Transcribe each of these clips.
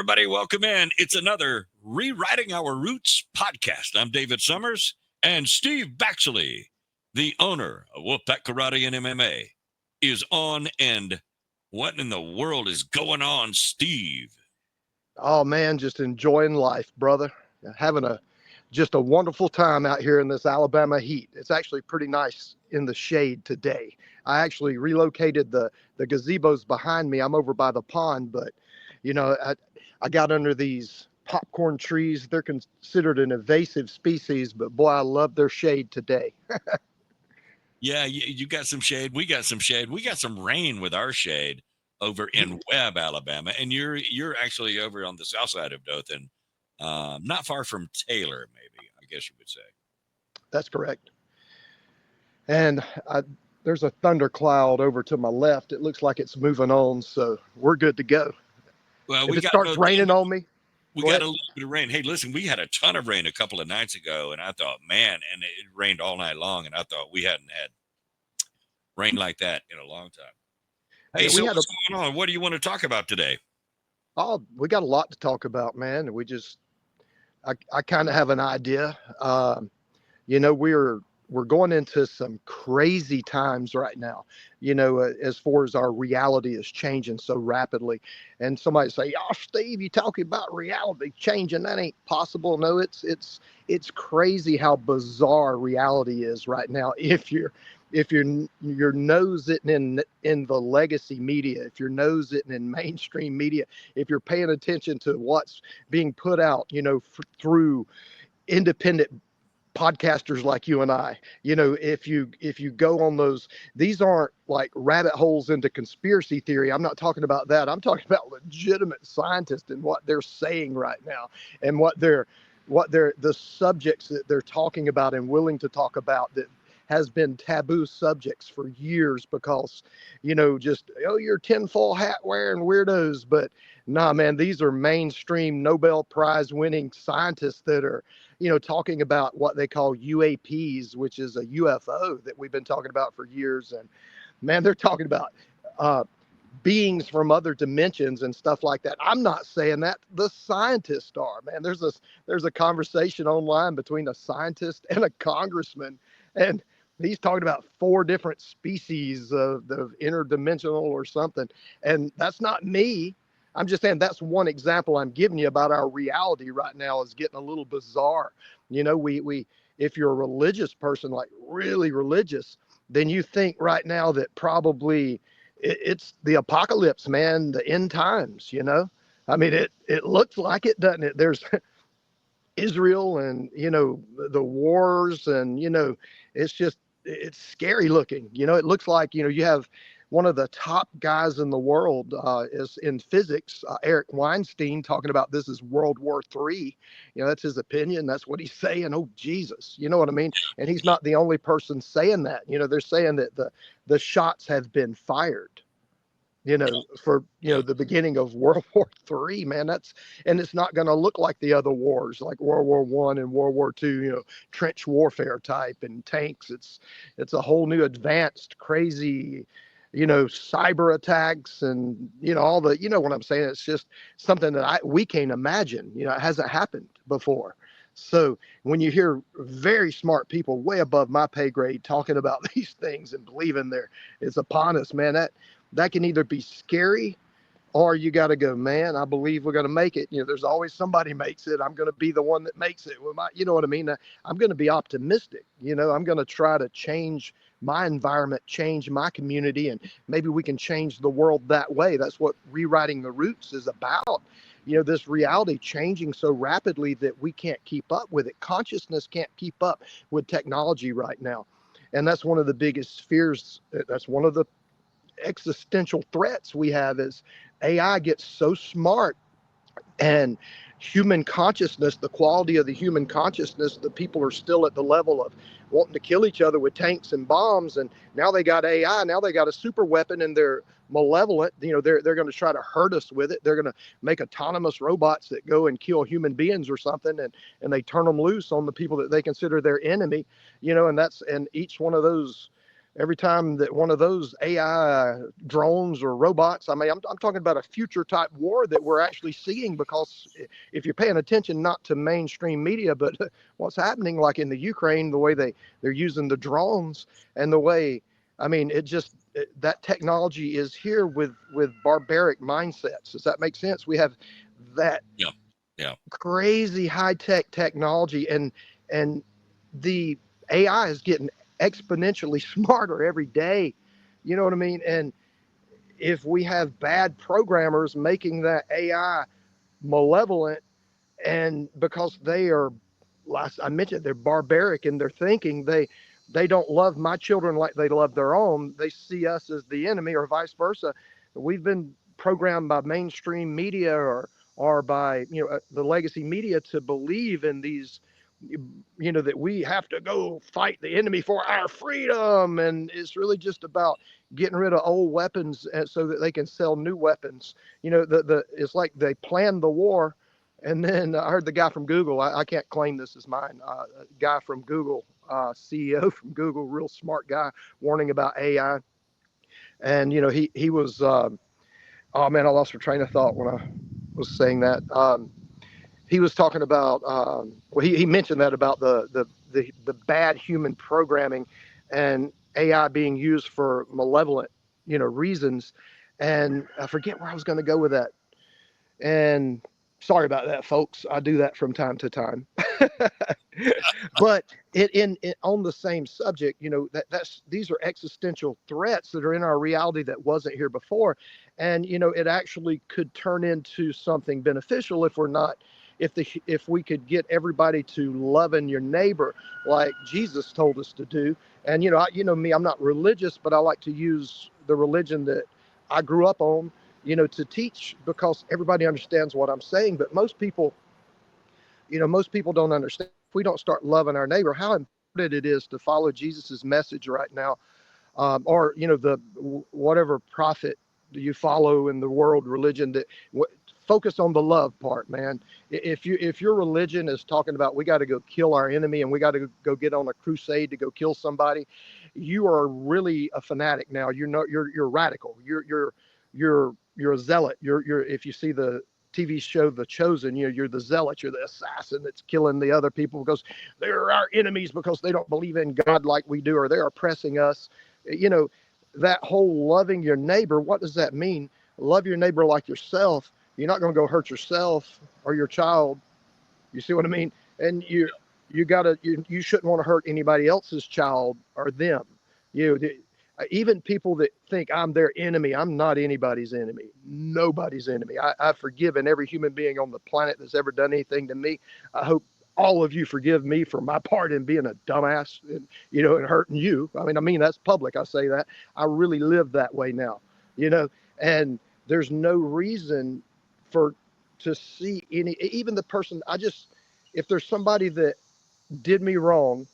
everybody. Welcome in. It's another Rewriting Our Roots podcast. I'm David Summers, and Steve Baxley, the owner of Wolfpack Karate and MMA, is on. And what in the world is going on, Steve? Oh man, just enjoying life, brother. Having just a wonderful time out here in this Alabama heat. It's actually pretty nice in the shade today. I actually relocated the gazebos behind me. I'm over by the pond, but I got under these popcorn trees. They're considered an invasive species, but boy, I love their shade today. Yeah, you got some shade. We got some shade. We got some rain with our shade over in Webb, Alabama, and you're actually over on the south side of Dothan, not far from Taylor, maybe, I guess you would say. That's correct. And there's a thundercloud over to my left. It looks like it's moving on, so we're good to go. Well, if it starts raining on me, we got a little bit of rain. Hey, listen, we had a ton of rain a couple of nights ago, and I thought, man, and it rained all night long, and I thought we hadn't had rain like that in a long time. Hey, so what's going on? What do you want to talk about today? Oh, we got a lot to talk about, man. I kind of have an idea. We're going into some crazy times right now, as far as our reality is changing so rapidly. And somebody say, "Oh, Steve, you talking about reality changing? That ain't possible." No, it's crazy how bizarre reality is right now. If you're nose sitting in the legacy media, if you're nose sitting in mainstream media, if you're paying attention to what's being put out, through independent podcasters like you and I, if you go on those, these aren't like rabbit holes into conspiracy theory. I'm not talking about that. I'm talking about legitimate scientists and what they're saying right now, and what they're the subjects that they're talking about and willing to talk about that has been taboo subjects for years because, you're tinfoil hat wearing weirdos. But nah, man, these are mainstream Nobel Prize winning scientists that are, talking about what they call UAPs, which is a UFO that we've been talking about for years. And man, they're talking about beings from other dimensions and stuff like that. I'm not saying that. The scientists are, man. There's a conversation online between a scientist and a congressman, and he's talking about 4 different species of the interdimensional or something. And that's not me. I'm just saying that's one example I'm giving you about our reality right now is getting a little bizarre. We if you're a religious person, like really religious, then you think right now that probably it's the apocalypse, man, the end times, I mean, it looks like it, doesn't it? There's Israel and, the wars and, it's scary looking. It looks like, you have one of the top guys in the world is in physics, Eric Weinstein, talking about this is World War III. That's his opinion. That's what he's saying. Oh, Jesus. You know what I mean? And he's not the only person saying that. They're saying that the shots have been fired, for, the beginning of World War III, man. And it's not going to look like the other wars, like World War I and World War II, trench warfare type and tanks. It's a whole new advanced, crazy, cyber attacks and, all the, what I'm saying? It's just something that we can't imagine, it hasn't happened before. So when you hear very smart people way above my pay grade talking about these things and believing it's upon us, man, that can either be scary or you got to go, man, I believe we're going to make it. There's always somebody makes it. I'm going to be the one that makes it. You know what I mean? I'm going to be optimistic. I'm going to try to change my environment, change my community, and maybe we can change the world that way. That's what Rewriting the Roots is about. This reality changing so rapidly that we can't keep up with it. Consciousness can't keep up with technology right now. And that's one of the biggest fears. That's one of the existential threats we have is AI gets so smart, and human consciousness, the quality of the human consciousness, the people are still at the level of wanting to kill each other with tanks and bombs. And now they got AI, now they got a super weapon, and they're malevolent. They're going to try to hurt us with it. They're going to make autonomous robots that go and kill human beings or something, and they turn them loose on the people that they consider their enemy, and each one of those every time that one of those AI drones or robots, I mean, I'm talking about a future type war that we're actually seeing, because if you're paying attention, not to mainstream media, but what's happening, like in the Ukraine, the way they're using the drones, and the way, I mean, that technology is here with barbaric mindsets. Does that make sense? We have that Yeah. Yeah. crazy high tech technology, and the AI is getting exponentially smarter every day. You know what I mean? And if we have bad programmers making that AI malevolent, and because they are, last I mentioned, they're barbaric in their thinking, they don't love my children like they love their own. They see us as the enemy, or vice versa. We've been programmed by mainstream media, or by, the legacy media, to believe in these, that we have to go fight the enemy for our freedom, and it's really just about getting rid of old weapons, so that they can sell new weapons. The it's like they planned the war, and then I heard the guy from Google, I can't claim this as mine, a guy from Google, CEO from Google, real smart guy, warning about AI. And, he was, oh man, I lost my train of thought when I was saying that. He was talking about, well, he mentioned that about the bad human programming, and AI being used for malevolent, reasons. And I forget where I was going to go with that. And sorry about that, folks. I do that from time to time. But on the same subject, that's these are existential threats that are in our reality that wasn't here before. And it actually could turn into something beneficial if we're not, if we could get everybody to loving your neighbor like Jesus told us to do. And me, I'm not religious, but I like to use the religion that I grew up on, to teach, because everybody understands what I'm saying. But most people don't understand. If we don't start loving our neighbor, how important it is to follow Jesus's message right now, or the whatever prophet you follow in the world religion, that focus on the love part, man. If your religion is talking about we got to go kill our enemy, and we got to go get on a crusade to go kill somebody, you are really a fanatic now. You're radical. You're a zealot. You're if you see the TV show The Chosen, you're the zealot, you're the assassin that's killing the other people because they're our enemies, because they don't believe in God like we do, or they're oppressing us. That whole loving your neighbor, what does that mean? Love your neighbor like yourself. You're not going to go hurt yourself or your child. You see what I mean? And you shouldn't want to hurt anybody else's child or them. Even people that think I'm their enemy, I'm not anybody's enemy. Nobody's enemy. I've forgiven every human being on the planet that's ever done anything to me. I hope all of you forgive me for my part in being a dumbass, and hurting you. I mean that's public. I say that. I really live that way now, and there's no reason for to see even the person. If there's somebody that did me wrong,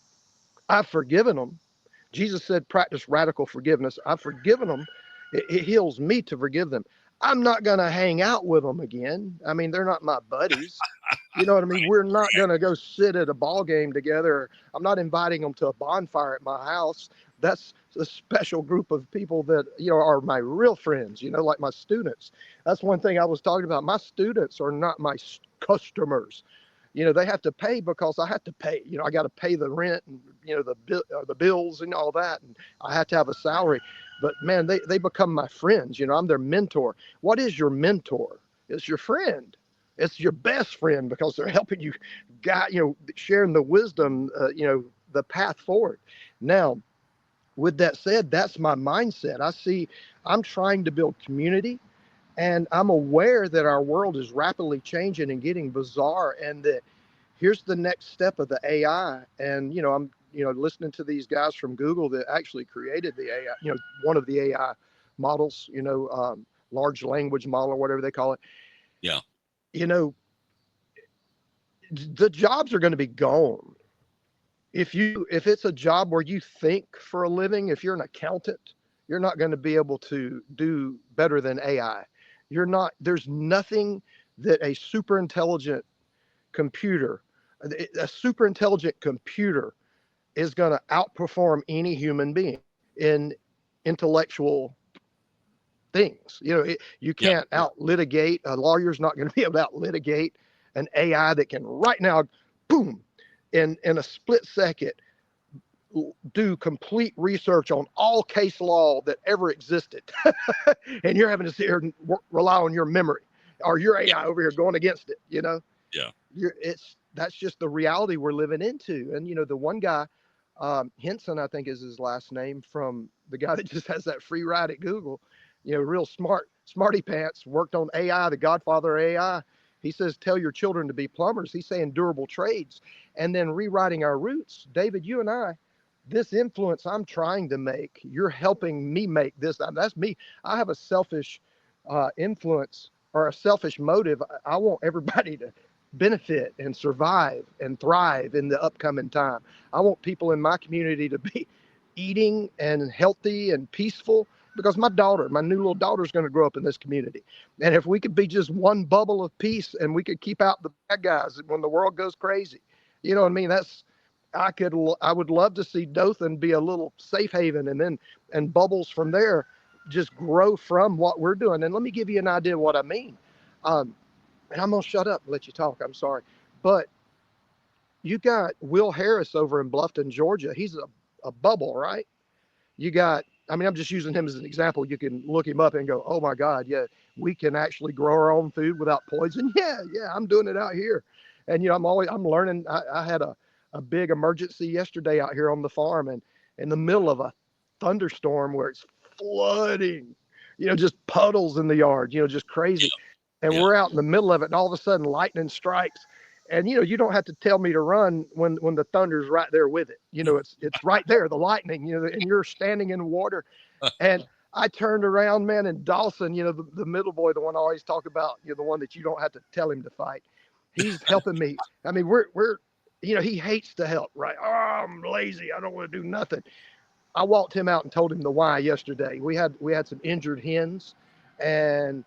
I've forgiven them. Jesus said, practice radical forgiveness. I've forgiven them. It heals me to forgive them. I'm not going to hang out with them again. I mean, they're not my buddies. You know what I mean? We're not going to go sit at a ball game together. I'm not inviting them to a bonfire at my house. That's a special group of people that, are my real friends, like my students. That's one thing I was talking about. My students are not my customers. They have to pay because I have to pay. I got to pay the rent, and the bills and all that, and I have to have a salary. But man, they become my friends. I'm their mentor. What is your mentor? It's your friend. It's your best friend, because they're helping you guide, sharing the wisdom, the path forward. Now, with that said, that's my mindset. I'm trying to build community. And I'm aware that our world is rapidly changing and getting bizarre, and that here's the next step of the AI. And, I'm, listening to these guys from Google that actually created the AI, one of the AI models, large language model, or whatever they call it. Yeah. The jobs are going to be gone. If it's a job where you think for a living, if you're an accountant, you're not going to be able to do better than AI. There's nothing that a super intelligent computer is going to outperform any human being. in intellectual things. You Yeah. can't out litigate. A lawyer's not going to be able to out litigate an AI that can right now, boom, in a split second, do complete research on all case law that ever existed. And you're having to sit here and rely on your memory or your AI over here going against it. Yeah. That's just the reality we're living into. And the one guy, Henson, I think is his last name, from the guy that just has that free ride at Google, real smarty pants, worked on AI, the godfather of AI. He says, tell your children to be plumbers. He's saying durable trades. And then rewriting our roots. David, you and I, this influence I'm trying to make, you're helping me make this. That's me. I have a selfish influence or a selfish motive. I want everybody to benefit and survive and thrive in the upcoming time. I want people in my community to be eating and healthy and peaceful, because my new little daughter is going to grow up in this community. And if we could be just one bubble of peace and we could keep out the bad guys when the world goes crazy, you know what I mean? I would love to see Dothan be a little safe haven, and bubbles from there just grow from what we're doing. And let me give you an idea of what I mean. And I'm going to shut up and let you talk. I'm sorry. But you got Will Harris over in Bluffton, Georgia. He's a bubble, right? I'm just using him as an example. You can look him up and go, oh my God, yeah, we can actually grow our own food without poison. Yeah, I'm doing it out here. And, I'm learning. I had a big emergency yesterday out here on the farm, and in the middle of a thunderstorm where it's flooding, just puddles in the yard, just crazy. And we're out in the middle of it, and all of a sudden lightning strikes. And, you don't have to tell me to run when the thunder's right there with it. It's right there, the lightning, and you're standing in water. And I turned around, man, and Dawson, the middle boy, the one I always talk about, the one that you don't have to tell him to fight. He's helping me. I mean, we're he hates to help, right? Oh, I'm lazy. I don't want to do nothing. I walked him out and told him the why yesterday. We had some injured hens, and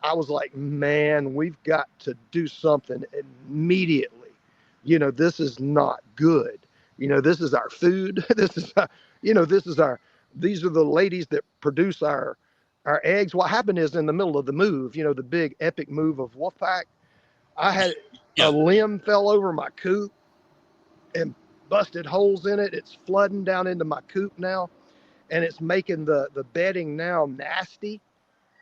I was like, man, we've got to do something immediately. This is not good. This is our food. These are the ladies that produce our eggs. What happened is, in the middle of the move, the big epic move of Wolfpack, I had a limb fell over my coop and busted holes in it. It's flooding down into my coop now, and it's making the bedding now nasty.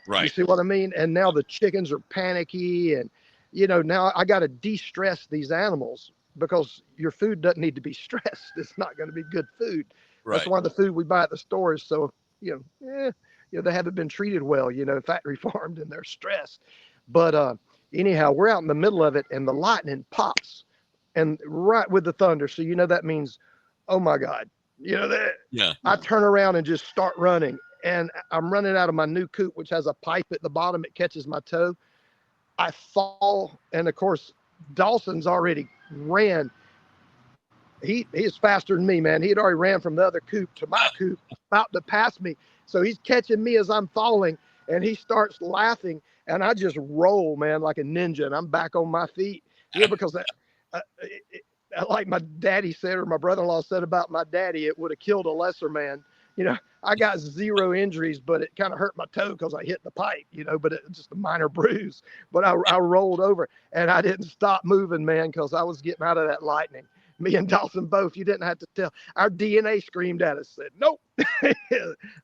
Right. You see what I mean? And now the chickens are panicky, and now I got to de-stress these animals, because your food doesn't need to be stressed. It's not going to be good food. Right. That's why the food we buy at the store is so they haven't been treated well, factory farmed, and they're stressed. But anyhow, we're out in the middle of it, and the lightning pops, and right with the thunder. So that means, oh my God, I turn around and just start running. And I'm running out of my new coop, which has a pipe at the bottom. It catches my toe. I fall. And of course, Dawson's already ran. He's faster than me, man. He had already ran from the other coop to my coop, about to pass me. So he's catching me as I'm falling, and he starts laughing. And I just roll, man, like a ninja. And I'm back on my feet. Because like my daddy said, or my brother-in-law said about my daddy, it would have killed a lesser man. I got 0 injuries, but it kind of hurt my toe because I hit the pipe, but it's just a minor bruise. But I rolled over, and I didn't stop moving, man, because I was getting out of that lightning. Me and Dawson both. You didn't have to tell. Our DNA screamed at us, said, nope.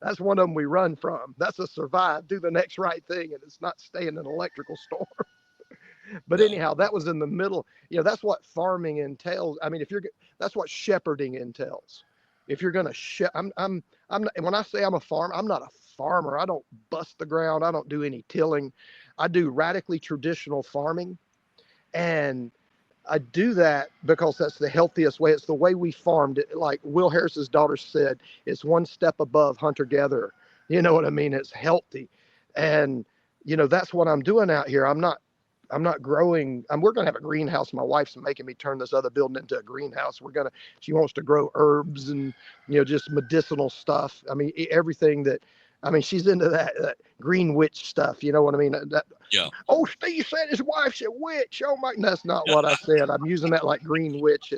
That's one of them we run from. That's a survive, do the next right thing, and it's not stay in an electrical storm. But anyhow, that was in the middle. That's what farming entails. I mean, that's what shepherding entails. If you're going to I'm not, when I say I'm a farmer, I'm not a farmer. I don't bust the ground. I don't do any tilling. I do radically traditional farming. And I do that because that's the healthiest way. It's the way we farmed it. Like Will Harris's daughter said, it's one step above hunter-gatherer. You know what I mean? It's healthy. And, that's what I'm doing out here. I'm not growing. We're going to have a greenhouse. My wife's making me turn this other building into a greenhouse. She wants to grow herbs and, just medicinal stuff. I mean, everything she's into that green witch stuff. You know what I mean? Oh, Steve said his wife's a witch. Oh my, that's not what I said. I'm using that like green witch.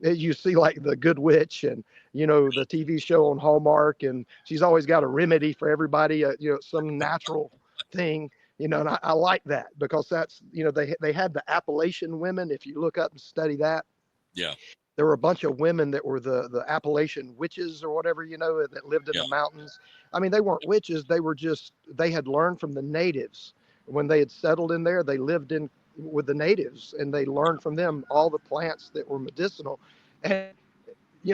You see like the Good Witch and, the TV show on Hallmark, and she's always got a remedy for everybody, some natural thing, and I like that because that's, they had the Appalachian women. If you look up and study that, Yeah. there were a bunch of women that were the Appalachian witches or whatever, that lived in Yeah. the mountains. I mean, they weren't witches. They had learned from the natives. When they had settled in there, they lived in with the natives, and they learned from them all the plants that were medicinal. And,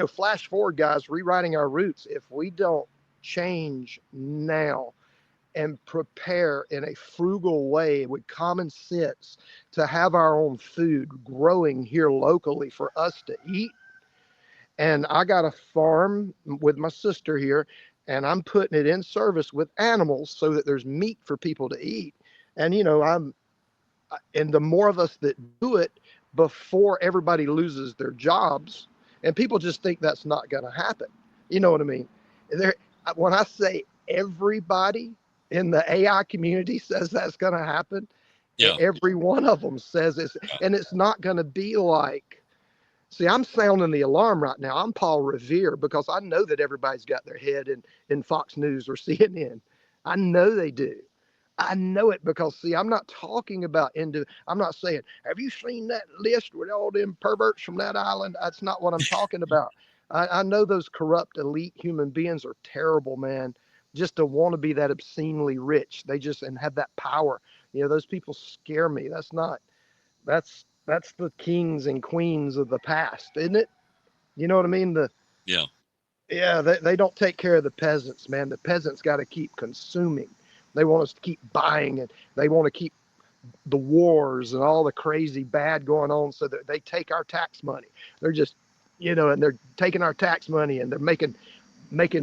flash forward, guys, rewriting our roots. If we don't change now and prepare in a frugal way with common sense to have our own food growing here locally for us to eat. And I got a farm with my sister here, and I'm putting it in service with animals so that there's meat for people to eat. And, and the more of us that do it before everybody loses their jobs, and people just think that's not going to happen. You know what I mean? There, when I say everybody in the AI community says that's going to happen, Yeah. every one of them says it's, and it's not going to be like, see, I'm sounding the alarm right now. I'm Paul Revere because I know that everybody's got their head in Fox News or CNN. I know they do. I know it because, see, I'm not talking about I'm not saying, have you seen that list with all them perverts from that island? That's not what I'm talking about. I know those corrupt elite human beings are terrible, man. Just to want to be that obscenely rich. They just, and have that power. Those people scare me. That's the kings and queens of the past, isn't it? You know what I mean? Yeah. Yeah, they don't take care of the peasants, man. The peasants got to keep consuming. They want us to keep buying it. They want to keep the wars and all the crazy bad going on so that they take our tax money. They're just, and they're taking our tax money, and they're making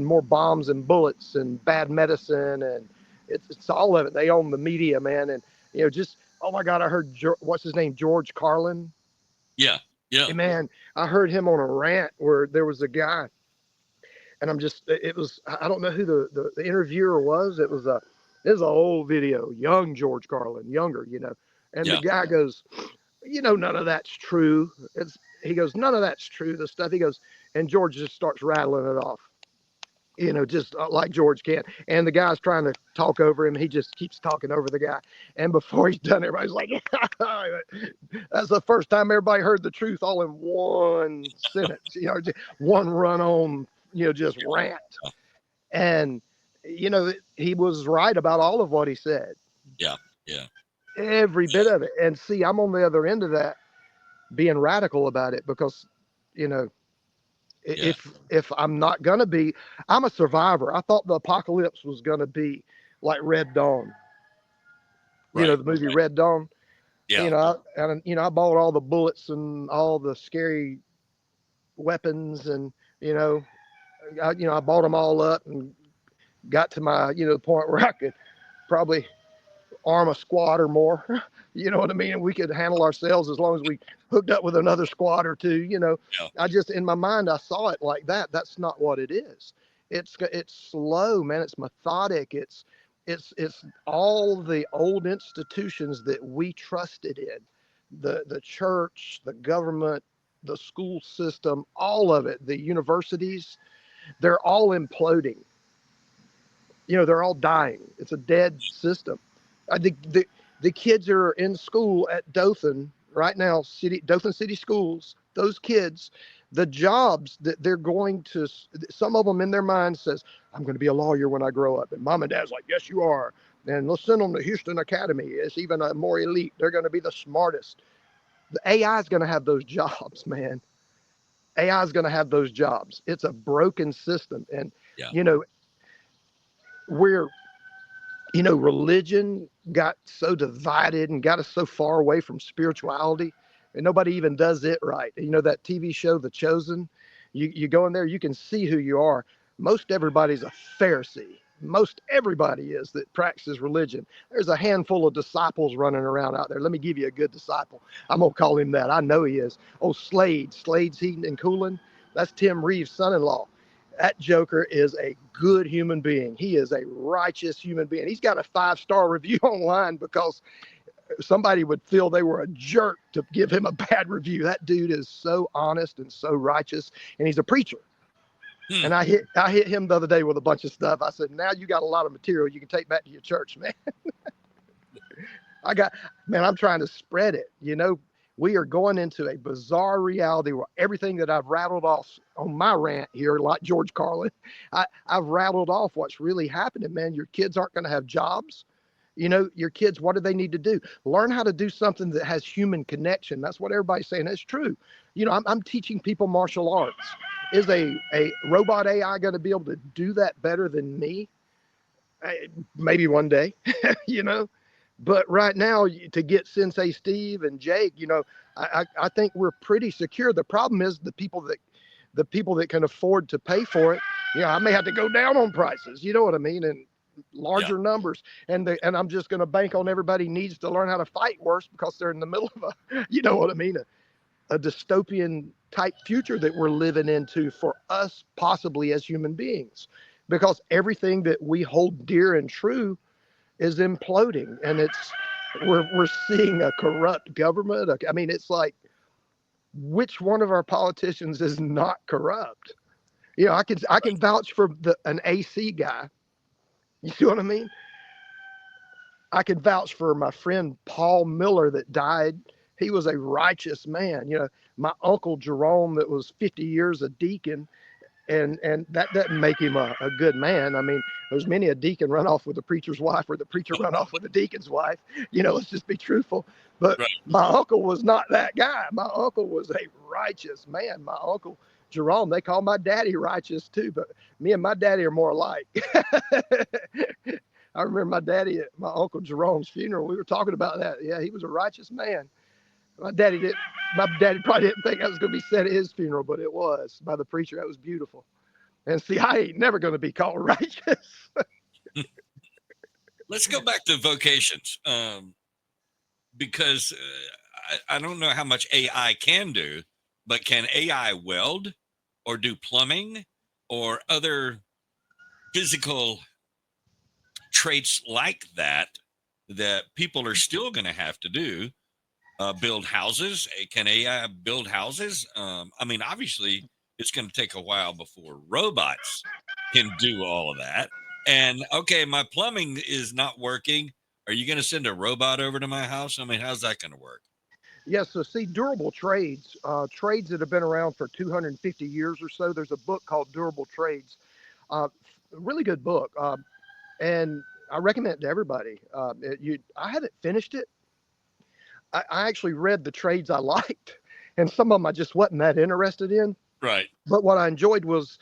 more bombs and bullets and bad medicine, and it's all of it. They own the media, man. And, just, oh my God, I heard, what's his name? George Carlin. Yeah. Yeah. Hey, man, I heard him on a rant where there was a guy, and it was, I don't know who the interviewer was. It was an old video, young George Carlin, younger, and the Yeah. guy goes, none of that's true. He goes, none of that's true. The stuff he goes, and George just starts rattling it off, just like George can. And the guy's trying to talk over him. He just keeps talking over the guy. And before he's done, everybody's like, that's the first time everybody heard the truth all in one sentence, just one run on, just rant. And, he was right about all of what he said. Yeah. Yeah. Every bit of it. And see, I'm on the other end of that, being radical about it because, if I'm not going to be, I'm a survivor. I thought the apocalypse was going to be like Red Dawn. Right. The movie Red Dawn. Yeah. I bought all the bullets and all the scary weapons, and I bought them all up and got to my the point where I could probably arm a squad or more. You know what I mean? And we could handle ourselves as long as we hooked up with another squad or two. Yeah. I just, in my mind, I saw it like that. That's not what it is. It's slow, man. It's methodic. It's all the old institutions that we trusted in, the church, the government, the school system, all of it, the universities, they're all imploding. They're all dying. It's a dead system. The kids are in school at Dothan right now, Dothan City Schools. Those kids, the jobs that they're going to, some of them in their mind says, I'm going to be a lawyer when I grow up. And mom and dad's like, yes, you are. And let's send them to Houston Academy. It's even a more elite. They're going to be the smartest. The AI is going to have those jobs, man. AI is going to have those jobs. It's a broken system. And, we're, religion got so divided and got us so far away from spirituality, and nobody even does it right. That TV show, The Chosen, you go in there, you can see who you are. Most everybody's a Pharisee. Most everybody is that practices religion. There's a handful of disciples running around out there. Let me give you a good disciple. I'm going to call him that. I know he is. Oh, Slade's Heating and Cooling. That's Tim Reeves' son-in-law. That joker is a good human being. He is a righteous human being. He's got a 5-star review online because somebody would feel they were a jerk to give him a bad review. That dude is so honest and so righteous, and he's a preacher. And I hit him the other day with a bunch of stuff. I said, now you got a lot of material you can take back to your church, man. I'm trying to spread it. We are going into a bizarre reality where everything that I've rattled off on my rant here, like George Carlin, I've rattled off what's really happening, man. Your kids aren't going to have jobs. Your kids, what do they need to do? Learn how to do something that has human connection. That's what everybody's saying. That's true. I'm teaching people martial arts. Is a robot AI going to be able to do that better than me? Maybe one day, But right now, to get Sensei Steve and Jake, I think we're pretty secure. The problem is the people that can afford to pay for it. I may have to go down on prices. You know what I mean? And larger numbers. And I'm just going to bank on everybody needs to learn how to fight worse because they're in the middle of a dystopian type future that we're living into for us, possibly as human beings, because everything that we hold dear and true is imploding, and we're seeing a corrupt government. It's like, which one of our politicians is not corrupt? I can vouch for an AC guy. You see what I mean? I can vouch for my friend Paul Miller that died. He was a righteous man. My uncle Jerome, that was 50 years a deacon, and that doesn't make him a good man. There's many a deacon run off with the preacher's wife, or the preacher run off with the deacon's wife. Let's just be truthful. But right. My uncle was not that guy. My uncle was a righteous man. My uncle Jerome, they call my daddy righteous too, but me and my daddy are more alike. I remember my daddy at my uncle Jerome's funeral. We were talking about that. Yeah, he was a righteous man. My daddy probably didn't think I was going to be said at his funeral, but it was by the preacher. That was beautiful. And see, I ain't never going to be called righteous. Let's go back to vocations, because I don't know how much AI can do, but can AI weld or do plumbing or other physical traits like that people are still going to have to do? Build houses? Can AI build houses? Obviously, it's going to take a while before robots can do all of that. And okay, my plumbing is not working. Are you going to send a robot over to my house? How's that going to work? Yes. So see, durable trades, trades that have been around for 250 years or so. There's a book called Durable Trades. Really good book. And I recommend it to everybody. I haven't finished it. I actually read the trades I liked, and some of them I just wasn't that interested in. Right. But what I enjoyed was,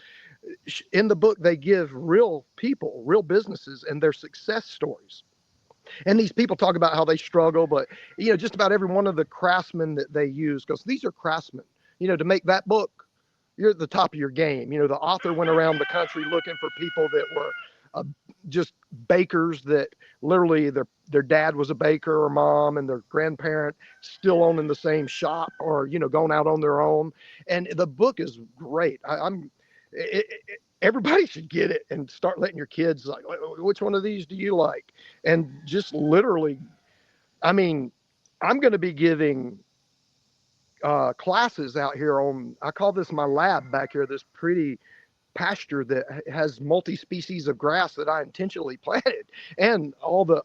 in the book, they give real people, real businesses, and their success stories. And these people talk about how they struggle, but just about every one of the craftsmen that they use, because these are craftsmen, to make that book, you're at the top of your game. The author went around the country looking for people that were just bakers, that literally their dad was a baker, or mom, and their grandparent still owning the same shop, or going out on their own. And the book is great. Everybody should get it and start letting your kids, like, which one of these do you like? And just literally, I'm going to be giving classes out here on, I call this my lab back here, this pretty pasture that has multi-species of grass that I intentionally planted, and all the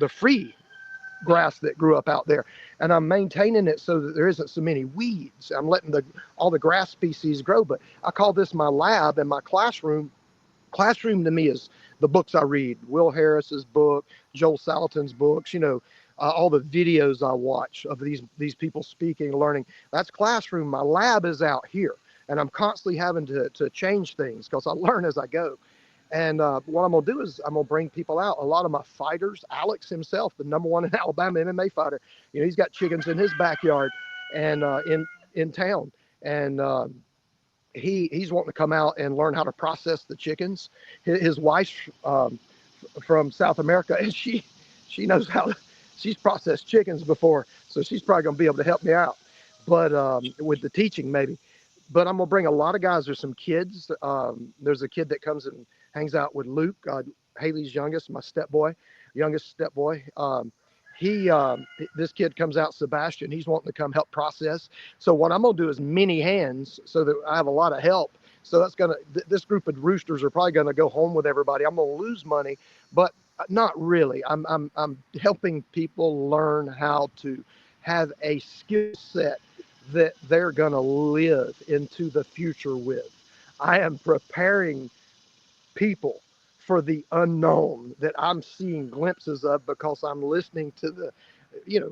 free grass that grew up out there. And I'm maintaining it so that there isn't so many weeds. I'm letting all the grass species grow. But I call this my lab, and my classroom. Classroom to me is the books I read, Will Harris's book, Joel Salatin's books, all the videos I watch of these people speaking, learning. That's classroom. My lab is out here. And I'm constantly having to change things because I learn as I go. And what I'm going to do is I'm going to bring people out. A lot of my fighters, Alex himself, the #1 in Alabama MMA fighter, he's got chickens in his backyard and in town. And he's wanting to come out and learn how to process the chickens. His wife's from South America, and she knows she's processed chickens before. So she's probably going to be able to help me out. But with the teaching, maybe. But I'm going to bring a lot of guys. There's some kids. There's a kid that comes and hangs out with Luke, Haley's youngest stepboy. he this kid comes out, Sebastian. He's wanting to come help process. So what I'm gonna do is many hands so that I have a lot of help. So that's gonna this group of roosters are probably gonna go home with everybody. I'm gonna lose money, but not really. I'm helping people learn how to have a skill set that they're gonna live into the future with. I am preparing people for the unknown that I'm seeing glimpses of because I'm listening to the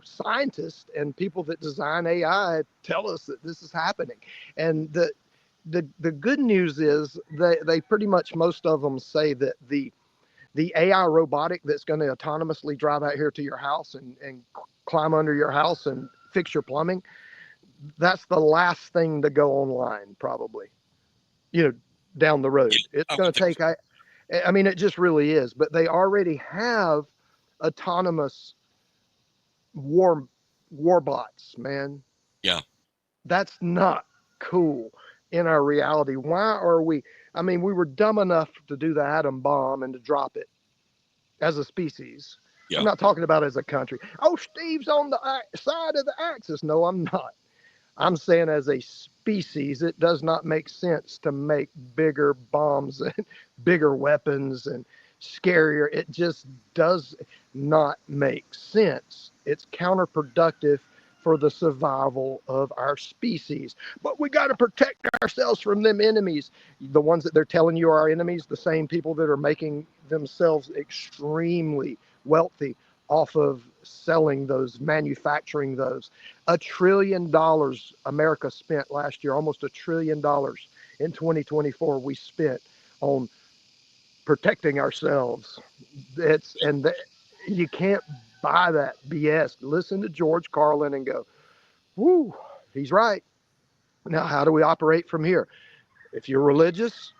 scientists and people that design AI tell us that this is happening. And the good news is they pretty much, most of them say that the AI robotic that's going to autonomously drive out here to your house and climb under your house and fix your plumbing, that's the last thing to go online probably, down the road. It's I going would to think take, I mean, it just really is. But they already have autonomous war bots, man. yeah. That's not cool in our reality. Why are we? I mean, we were dumb enough to do the atom bomb and to drop it as a species. I'm Yeah. not talking about as a country. Oh, Steve's on the side of the axis. No, I'm not. I'm saying as a species, it does not make sense to make bigger bombs and bigger weapons and scarier. It just does not make sense. It's counterproductive for the survival of our species. But we got to protect ourselves from them enemies. The ones that they're telling you are our enemies, the same people that are making themselves extremely wealthy off of selling those, manufacturing those. $1 trillion America spent last year, almost $1 trillion in 2024 we spent on protecting ourselves. You can't buy that BS. Listen to George Carlin and go, whoo, he's right. Now, how do we operate from here? If you're religious,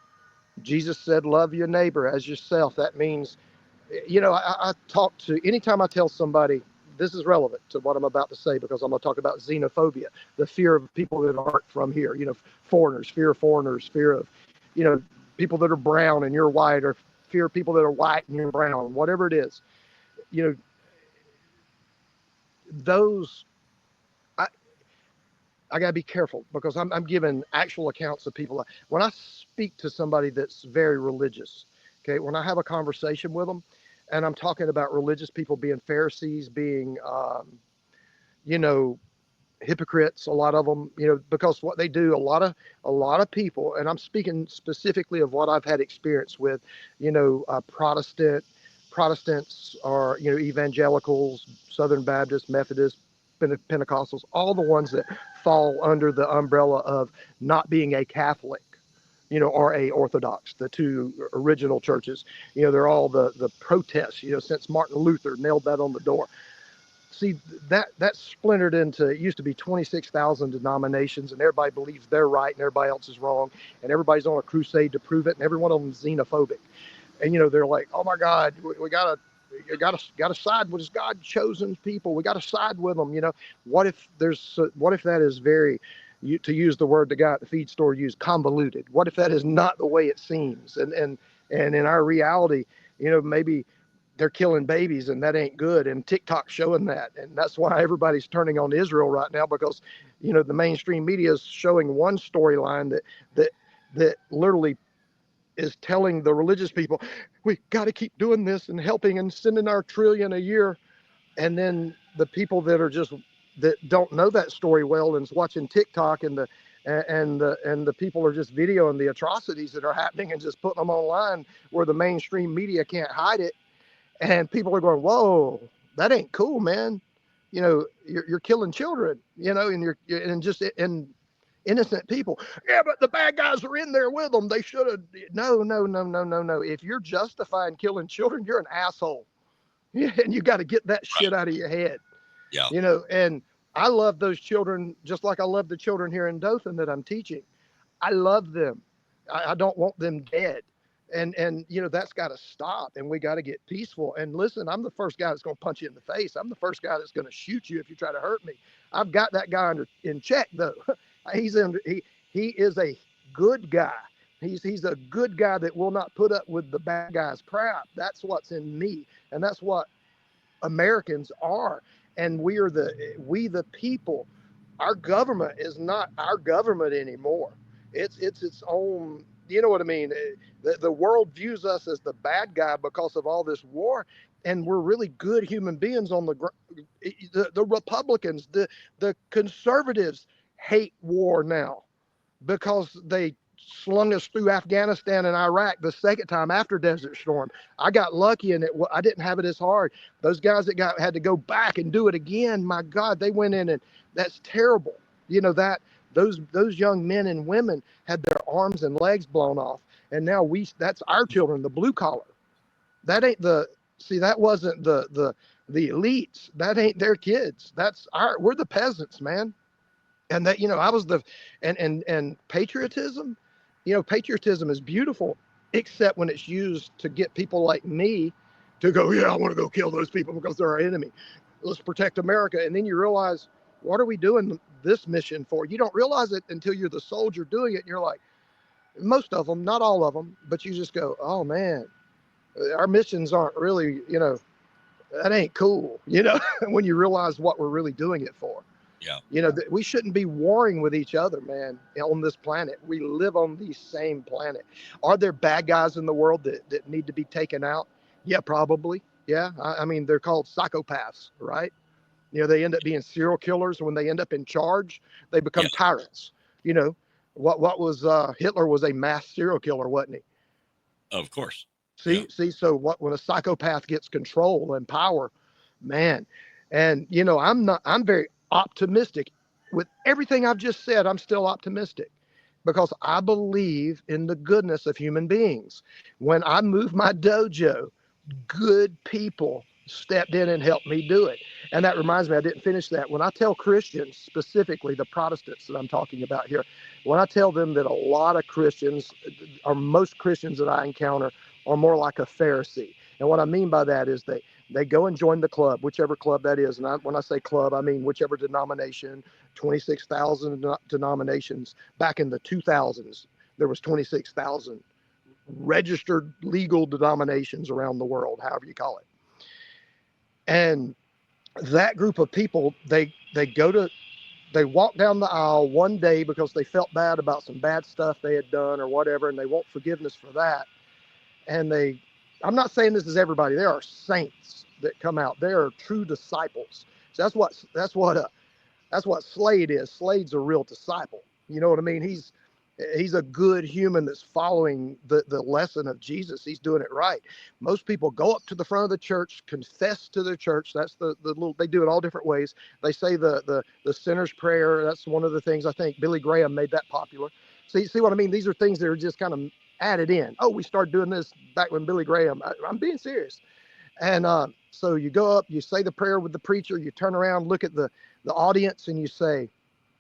Jesus said, love your neighbor as yourself. That means, I talk to, anytime I tell somebody, this is relevant to what I'm about to say because I'm going to talk about xenophobia, the fear of people that aren't from here, foreigners, fear of, people that are brown and you're white, or fear of people that are white and you're brown, whatever it is, you know, those, I, I got to be careful because I'm giving actual accounts of people. When I speak to somebody that's very religious, okay, when I have a conversation with them and I'm talking about religious people being Pharisees, being, you know, hypocrites, a lot of them, because what they do, a lot of people, and I'm speaking specifically of what I've had experience with, Protestants are, evangelicals, Southern Baptists, Methodists, Pentecostals, all the ones that fall under the umbrella of not being a Catholic, or a Orthodox, the two original churches. They're all the protests, since Martin Luther nailed that on the door. See, that splintered into, it used to be 26,000 denominations, and everybody believes they're right and everybody else is wrong, and everybody's on a crusade to prove it, and every one of them is xenophobic. And they're like, oh my God, we gotta side with this God chosen people. We gotta side with them. What if that is very, to use the word the guy at the feed store used, convoluted? What if that is not the way it seems? And in our reality, maybe they're killing babies and that ain't good, and TikTok's showing that, and that's why everybody's turning on Israel right now, because the mainstream media is showing one storyline that literally is telling the religious people, we got to keep doing this and helping and sending our $1 trillion a year. And then the people that don't know that story well and is watching TikTok, and the people are just videoing the atrocities that are happening and just putting them online where the mainstream media can't hide it. And people are going, whoa, that ain't cool, man. You're killing children, and and innocent people. Yeah, but the bad guys are in there with them. They should have. No, no, no, no, no, no. If you're justifying killing children, you're an asshole. Yeah, and you got to get that shit out of your head. Yeah. And I love those children just like I love the children here in Dothan that I'm teaching. I love them. I don't want them dead. And that's got to stop, and we got to get peaceful. And listen, I'm the first guy that's going to punch you in the face. I'm the first guy that's going to shoot you if you try to hurt me. I've got that guy in check though. He is a good guy. He's a good guy that will not put up with the bad guy's crap. That's what's in me, and that's what Americans are. And we the people. Our government is not our government anymore. It's its own. You know what I mean? The world views us as the bad guy because of all this war, and we're really good human beings on the Republicans, the conservatives hate war now because they slung us through Afghanistan and Iraq the second time after Desert Storm. I got lucky and I didn't have it as hard. Those guys that had to go back and do it again, my God, they went in, and that's terrible. You know, that those young men and women had their arms and legs blown off. And now that's our children, the blue collar. That ain't that wasn't the elites. That ain't their kids. We're the peasants, man. And that, I was and patriotism, patriotism is beautiful, except when it's used to get people like me to go, yeah, I want to go kill those people because they're our enemy. Let's protect America. And then you realize, what are we doing this mission for? You don't realize it until you're the soldier doing it. And you're like, most of them, not all of them, but you just go, oh man, our missions aren't really, that ain't cool, when you realize what we're really doing it for. Yeah. We shouldn't be warring with each other, man, on this planet. We live on the same planet. Are there bad guys in the world that need to be taken out? Yeah, probably. Yeah. I mean, they're called psychopaths, right? They end up being serial killers. When they end up in charge, they become tyrants. What was Hitler was a mass serial killer, wasn't he? Of course. See, so when a psychopath gets control and power, man, and I'm very optimistic with everything I've just said. I'm still optimistic because I believe in the goodness of human beings. When I moved my dojo, good people stepped in and helped me do it. And that reminds me, I didn't finish that. When I tell Christians, specifically the Protestants that I'm talking about here, when I tell them that a lot of Christians, or most Christians that I encounter, are more like a Pharisee. And what I mean by that is they go and join the club, whichever club that is. And when I say club, I mean whichever denomination. 26,000 denominations. Back in the 2000s, there was 26,000 registered legal denominations around the world, however you call it. And that group of people, they walk down the aisle one day because they felt bad about some bad stuff they had done or whatever, and they want forgiveness for that. And I'm not saying this is everybody. There are saints that come out. There are true disciples. So that's what Slade is. Slade's a real disciple. You know what I mean? He's a good human that's following the lesson of Jesus. He's doing it right. Most people go up to the front of the church, confess to the church. That's the little, they do it all different ways. They say the sinner's prayer. That's one of the things. I think Billy Graham made that popular. See what I mean? These are things that are just kind of added in. Oh, we started doing this back when Billy Graham, I'm being serious. And so you go up, you say the prayer with the preacher, you turn around, look at the audience, and you say,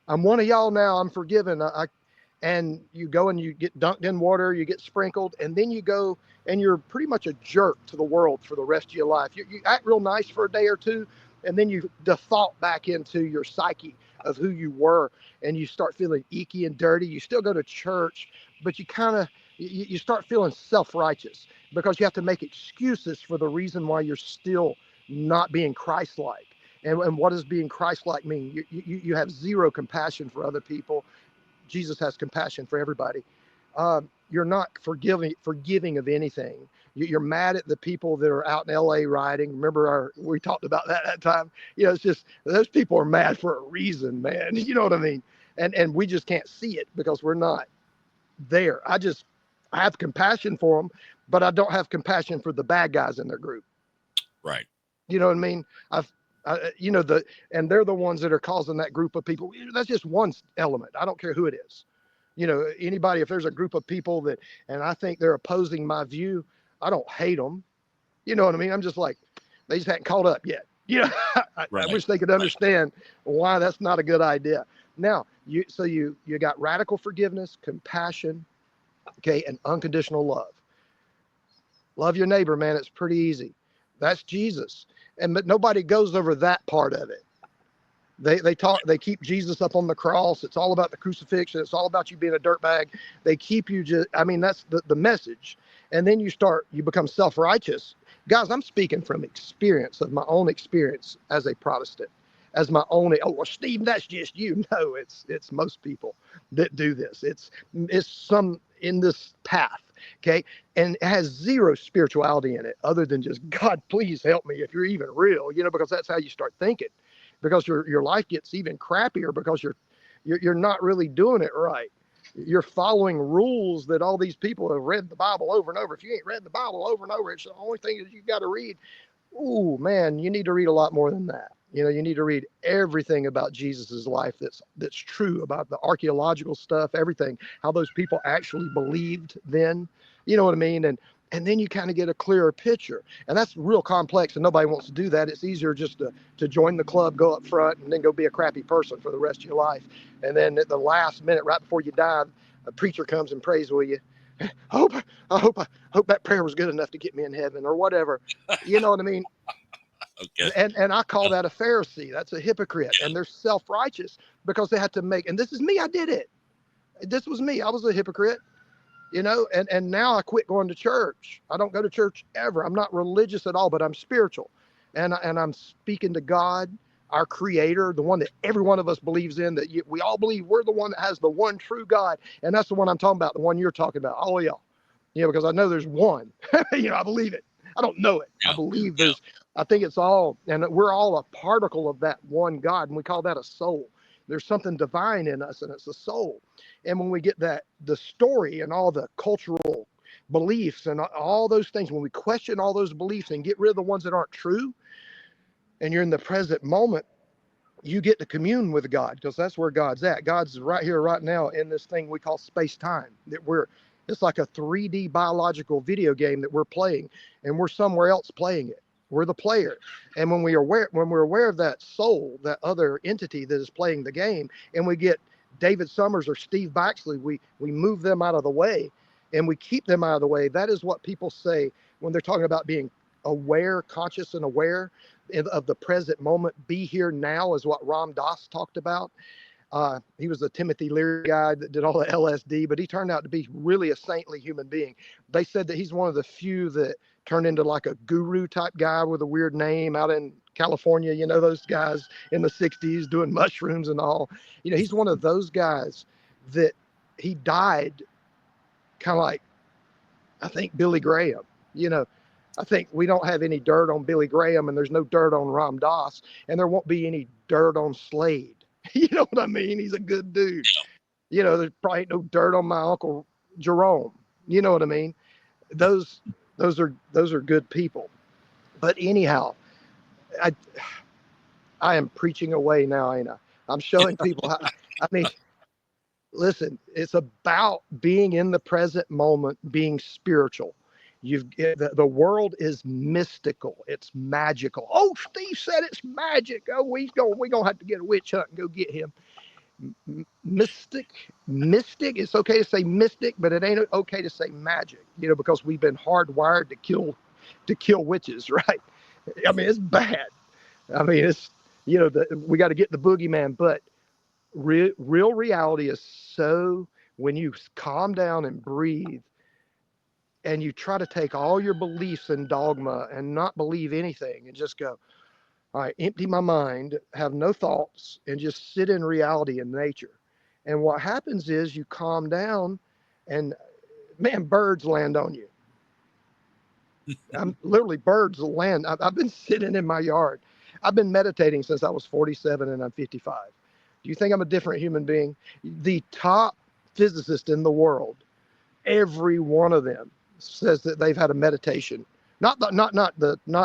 I'm one of y'all now, I'm forgiven. And you go and you get dunked in water, you get sprinkled, and then you go and you're pretty much a jerk to the world for the rest of your life. You act real nice for a day or two, and then you default back into your psyche of who you were, and you start feeling icky and dirty. You still go to church, but you start feeling self-righteous because you have to make excuses for the reason why you're still not being Christ-like. And what does being Christ-like mean? You have zero compassion for other people. Jesus has compassion for everybody. You're not forgiving of anything. You're mad at the people that are out in LA rioting. Remember we talked about that time. It's just those people are mad for a reason, man. You know what I mean? And we just can't see it because we're not there. I have compassion for them, but I don't have compassion for the bad guys in their group. Right. You know what I mean? And they're the ones that are causing that group of people. That's just one element. I don't care who it is. Anybody, if there's a group of people and I think they're opposing my view, I don't hate them. You know what I mean? I'm just like, they just hadn't caught up yet. Right. I wish they could understand why that's not a good idea. Now, you got radical forgiveness, compassion, okay, and unconditional love. Love your neighbor, man. It's pretty easy. That's Jesus. But nobody goes over that part of it. They keep Jesus up on the cross. It's all about the crucifixion. It's all about you being a dirtbag. They keep you that's the message. And then you become self-righteous. Guys, I'm speaking from experience, of my own experience as a Protestant, as my own. Oh well, Steve, that's just you. No, it's most people that do this. It's some in this path, okay, and it has zero spirituality in it, other than just God, please help me if you're even real, because that's how you start thinking, because your life gets even crappier because you're not really doing it right. You're following rules that all these people have read the Bible over and over. If you ain't read the Bible over and over, it's the only thing that you got to read. Ooh, man, you need to read a lot more than that. You need to read everything about Jesus's life that's true, about the archaeological stuff, everything, how those people actually believed then. You know what I mean? And then you kind of get a clearer picture. And that's real complex, and nobody wants to do that. It's easier just to join the club, go up front, and then go be a crappy person for the rest of your life. And then at the last minute, right before you die, a preacher comes and prays with you. I hope that prayer was good enough to get me in heaven or whatever. You know what I mean? Okay. And I call that a Pharisee. That's a hypocrite. And they're self-righteous because they had to make, and this is me, I did it. This was me. I was a hypocrite, and now I quit going to church. I don't go to church ever. I'm not religious at all, but I'm spiritual. And I'm speaking to God, our creator, the one that every one of us believes in, that we all believe we're the one that has the one true God. And that's the one I'm talking about, the one you're talking about, all of y'all. Because I know there's one. I believe it. I don't know it. I believe I think it's all, and we're all a particle of that one God, and we call that a soul. There's something divine in us, and it's a soul. And when we get the story and all the cultural beliefs and all those things, when we question all those beliefs and get rid of the ones that aren't true, and you're in the present moment, you get to commune with God, because that's where God's at. God's right here, right now, in this thing we call space-time. It's like a 3D biological video game that we're playing, and we're somewhere else playing it. We're the player. And when we're aware of that soul, that other entity that is playing the game, and we get David Summers or Steve Baxley, we move them out of the way, and we keep them out of the way. That is what people say when they're talking about being aware, conscious and aware of the present moment. Be here now is what Ram Dass talked about. He was the Timothy Leary guy that did all the LSD, but he turned out to be really a saintly human being. They said that he's one of the few that turned into like a guru type guy with a weird name out in California. Those guys in the 60s doing mushrooms and all. He's one of those guys that he died kind of like, I think, Billy Graham. I think we don't have any dirt on Billy Graham, and there's no dirt on Ram Dass, and there won't be any dirt on Slade. You know what I mean? He's a good dude. There's probably ain't no dirt on my Uncle Jerome. You know what I mean? Those are good people. But anyhow, I am preaching away now, ain't I? I'm showing people how, I mean, listen, it's about being in the present moment, being spiritual. The world is mystical. It's magical. Oh, Steve said it's magic. Oh, we're gonna have to get a witch hunt and go get him. Mystic. It's okay to say mystic, but it ain't okay to say magic. Because we've been hardwired to kill witches, right? I mean, it's bad. I mean, it's we got to get the boogeyman, but real reality is so when you calm down and breathe. And you try to take all your beliefs and dogma and not believe anything and just go, all right, empty my mind, have no thoughts, and just sit in reality and nature. And what happens is you calm down and, man, birds land on you. I'm literally birds land. I've been sitting in my yard. I've been meditating since I was 47 and I'm 55. Do you think I'm a different human being? The top physicist in the world, every one of them, says that they've had a meditation. Not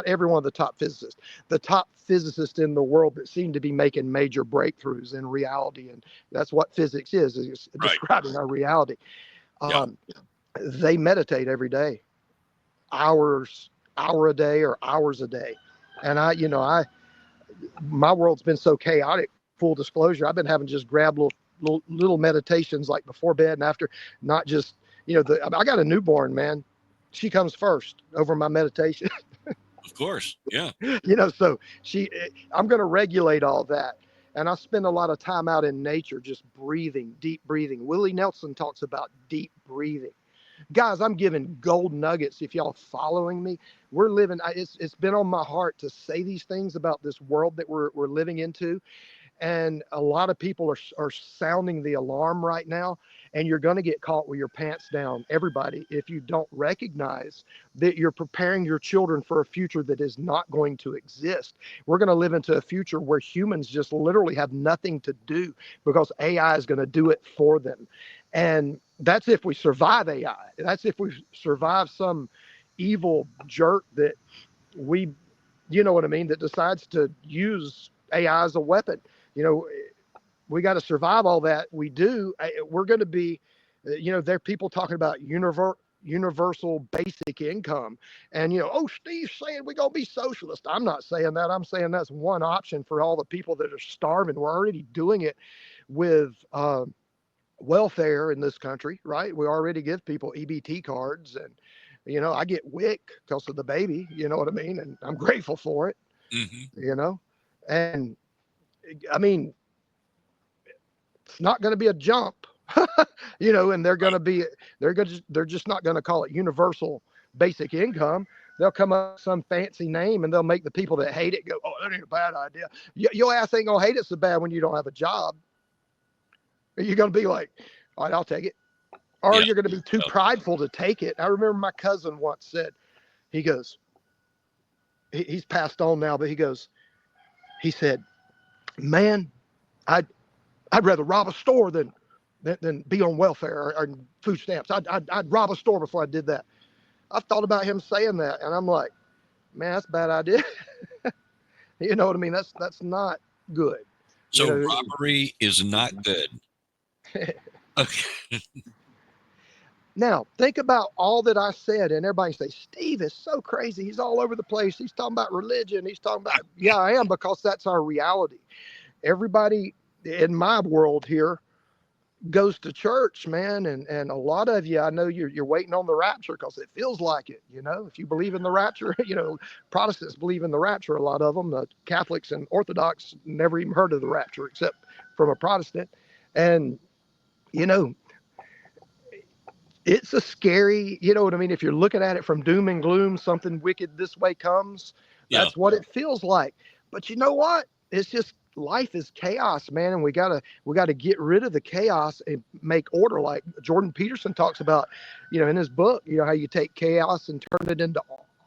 every one of the top physicists. The top physicists in the world that seem to be making major breakthroughs in reality, and that's what physics is Right. Describing our reality. They meditate every day, hour a day or hours a day, and my world's been so chaotic. Full disclosure, I've been having just grab little meditations like before bed and after, not just. I got a newborn, man. She comes first over my meditation. Of course. Yeah. So I'm going to regulate all that. And I spend a lot of time out in nature, just breathing, deep breathing. Willie Nelson talks about deep breathing. Guys, I'm giving gold nuggets. If y'all following me, we're living. It's been on my heart to say these things about this world that we're living into. And a lot of people are sounding the alarm right now, and you're going to get caught with your pants down, everybody, if you don't recognize that you're preparing your children for a future that is not going to exist. We're going to live into a future where humans just literally have nothing to do because AI is going to do it for them. And that's if we survive AI. That's if we survive some evil jerk that we, you know what I mean, that decides to use AI as a weapon. You know, we got to survive all that. We do. We're going to be, you know, there are people talking about universal basic income. And, you know, oh, Steve's saying we're going to be socialist. I'm not saying that. I'm saying that's one option for all the people that are starving. We're already doing it with welfare in this country, right? We already give people EBT cards. And, you know, I get WIC because of the baby, you know what I mean? And I'm grateful for it, you know? And, I mean, it's not going to be a jump, you know, and they're just not going to call it universal basic income. They'll come up with some fancy name and they'll make the people that hate it go, oh, that ain't a bad idea. Your ass ain't going to hate it so bad when you don't have a job. You're going to be like, all right, I'll take it. Or you're going to be too prideful to take it. I remember my cousin once said, he goes, he's passed on now, but he said, man, I'd rather rob a store than be on welfare or food stamps. I'd rob a store before I did that. I've thought about him saying that, and I'm like, man, that's a bad idea. You know what I mean? That's not good. So you know, robbery is not good. Okay. Now, think about all that I said, and everybody say, Steve is so crazy. He's all over the place. He's talking about religion. He's talking about, yeah, I am, because that's our reality. Everybody in my world here goes to church, man. And a lot of you, I know you're waiting on the rapture because it feels like it. You know, if you believe in the rapture, you know, Protestants believe in the rapture, a lot of them. Catholics and Orthodox never even heard of the rapture except from a Protestant. And, you know, it's a scary, you know what I mean? If you're looking at it from doom and gloom, something wicked this way comes, that's what it feels like. But you know what? It's just, life is chaos, man. And we gotta get rid of the chaos and make order. Like Jordan Peterson talks about, you know, in his book, you know, how you take chaos and turn it into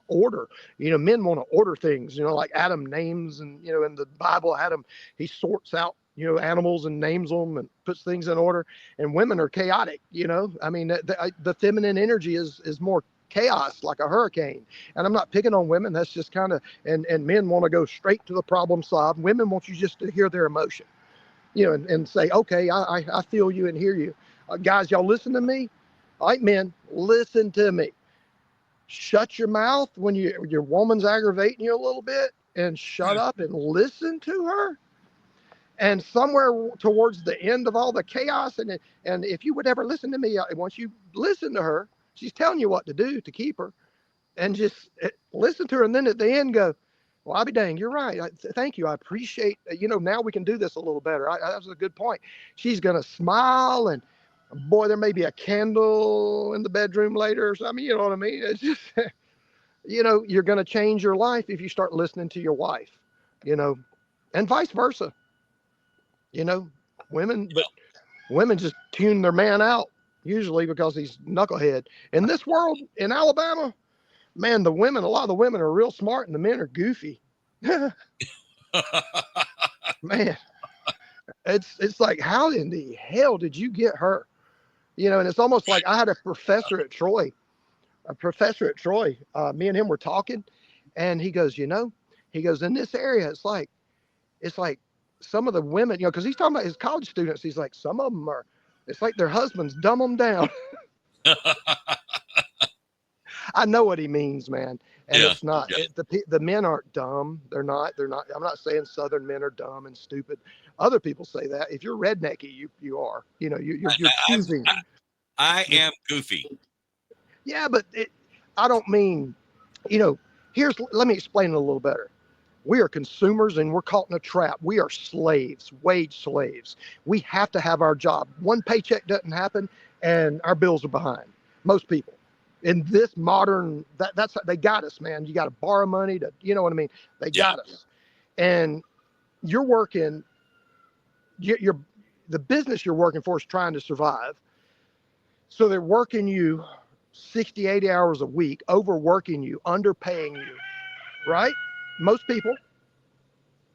order. You know, men want to order things, you know, like Adam names, and, you know, in the Bible, Adam, he sorts out, you know, animals and names them and puts things in order. And women are chaotic, you know. I mean, the feminine energy is more chaos, like a hurricane. And I'm not picking on women. That's just kind of, and men want to go straight to the problem solved. Women want you just to hear their emotion, you know, and say, okay, I feel you and hear you. Guys, y'all listen to me. All right, men, listen to me. Shut your mouth when your woman's aggravating you a little bit, and shut up and listen to her. And somewhere towards the end of all the chaos, and if you would ever listen to me, once you listen to her, she's telling you what to do to keep her, and just listen to her. And then at the end go, well, I'll be dang, you're right. Thank you. I appreciate, you know, now we can do this a little better. That was a good point. She's going to smile, and boy, there may be a candle in the bedroom later or something. You know what I mean? It's just, you know, you're going to change your life if you start listening to your wife, you know, and vice versa. You know, women just tune their man out usually because he's knucklehead. In this world, in Alabama, man, a lot of the women are real smart and the men are goofy. Man, it's like, how in the hell did you get her? You know, and it's almost like I had a professor at Troy. Me and him were talking, and he goes, you know, in this area, it's like some of the women, you know, because he's talking about his college students. He's like, some of them are, it's like their husbands dumb them down. I know what he means, man. And it's not, the men aren't dumb. They're not, I'm not saying Southern men are dumb and stupid. Other people say that. If you're rednecky, you are, you know, you're choosing. I am goofy. Yeah, but I don't mean, you know, let me explain it a little better. We are consumers and we're caught in a trap. We are slaves, wage slaves. We have to have our job. One paycheck doesn't happen and our bills are behind. Most people in this modern, that's, they got us, man. You got to borrow money to, you know what I mean? They Yeah. got us. And you're working, you're the business you're working for is trying to survive. So they're working you 60, 80 hours a week, overworking you, underpaying you, right? Most people,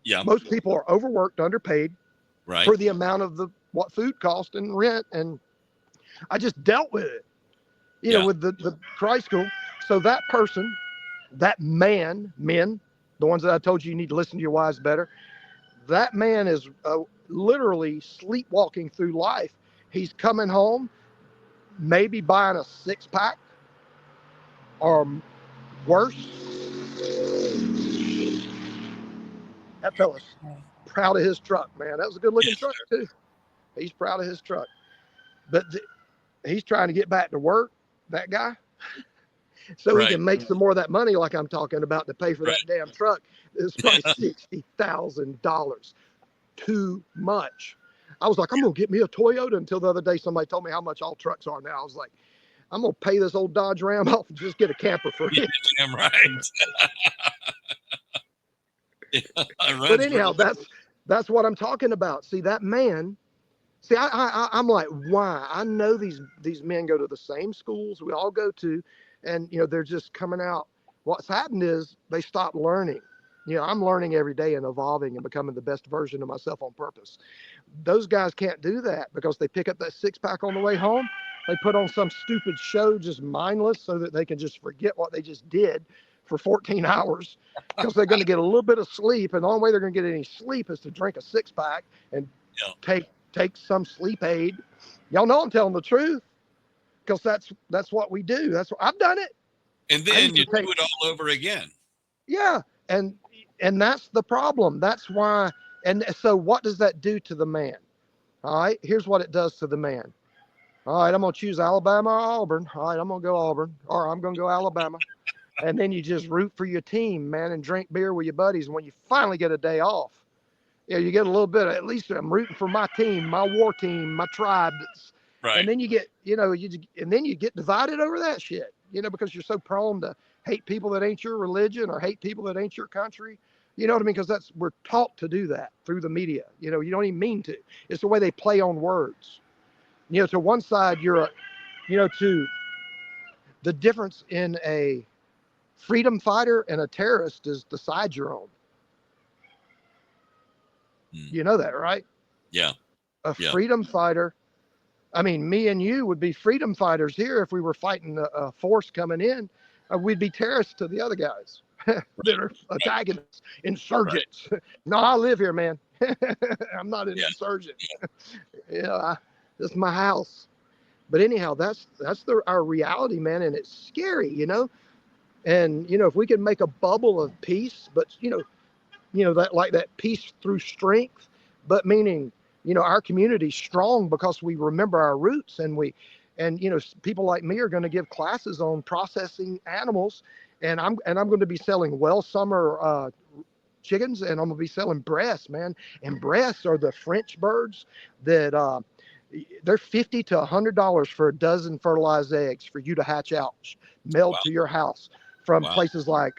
Yeah. most people are overworked, underpaid Right. for the amount of the what food cost and rent. And I just dealt with it, you know, Yeah. with the Christ school. So that person, that man, men, the ones that I told you need to listen to your wives better, that man is literally sleepwalking through life. He's coming home, maybe buying a 6-pack or worse. That fella's proud of his truck, man. That was a good looking Yes, truck sir. too. He's proud of his truck, but he's trying to get back to work, that guy, so he Right. can make some more of that money like I'm talking about to pay for Right. that damn truck. It's probably $60,000. Too much. I was like, I'm gonna get me a Toyota, until the other day somebody told me how much all trucks are now. I was like, I'm gonna pay this old Dodge Ram off and just get a camper for it. Damn right. But anyhow, that's what I'm talking about. See, that man. See, I'm like, why? I know these men go to the same schools we all go to, and you know they're just coming out. What's happened is they stopped learning. You know, I'm learning every day and evolving and becoming the best version of myself on purpose. Those guys can't do that because they pick up that 6-pack on the way home. They put on some stupid show, just mindless, so that they can just forget what they just did for 14 hours because they're going to get a little bit of sleep. And the only way they're going to get any sleep is to drink a 6-pack and Yeah. take some sleep aid. Y'all know I'm telling the truth because that's what we do. That's what I've done it. And then you do it all over again. Yeah. And that's the problem. That's why. And so what does that do to the man? All right. Here's what it does to the man. All right. I'm going to choose Alabama or Auburn. All right. I'm going to go Auburn, or I'm going to go Alabama. And then you just root for your team, man, and drink beer with your buddies. And when you finally get a day off, you know, you get a little bit of, at least I'm rooting for my team, my war team, my tribe. Right. And then you get, you know, and then you get divided over that shit, you know, because you're so prone to hate people that ain't your religion or hate people that ain't your country. You know what I mean? Because we're taught to do that through the media. You know, you don't even mean to. It's the way they play on words. You know, to one side, to the difference in a freedom fighter and a terrorist is the side you're on. You know that, right? Yeah. A freedom fighter. I mean, me and you would be freedom fighters here if we were fighting a force coming in. We'd be terrorists to the other guys that are attacking us, insurgents. Right. No, I live here, man. I'm not an insurgent. This is my house. But anyhow, that's our reality, man, and it's scary, you know. And you know, if we can make a bubble of peace, but you know that, like that peace through strength, but meaning, you know, our community's strong because we remember our roots, and you know, people like me are going to give classes on processing animals, and I'm going to be selling summer chickens, and I'm going to be selling breasts, man. And breasts are the French birds that they're $50 to $100 for a dozen fertilized eggs for you to hatch out, mailed to your house from places like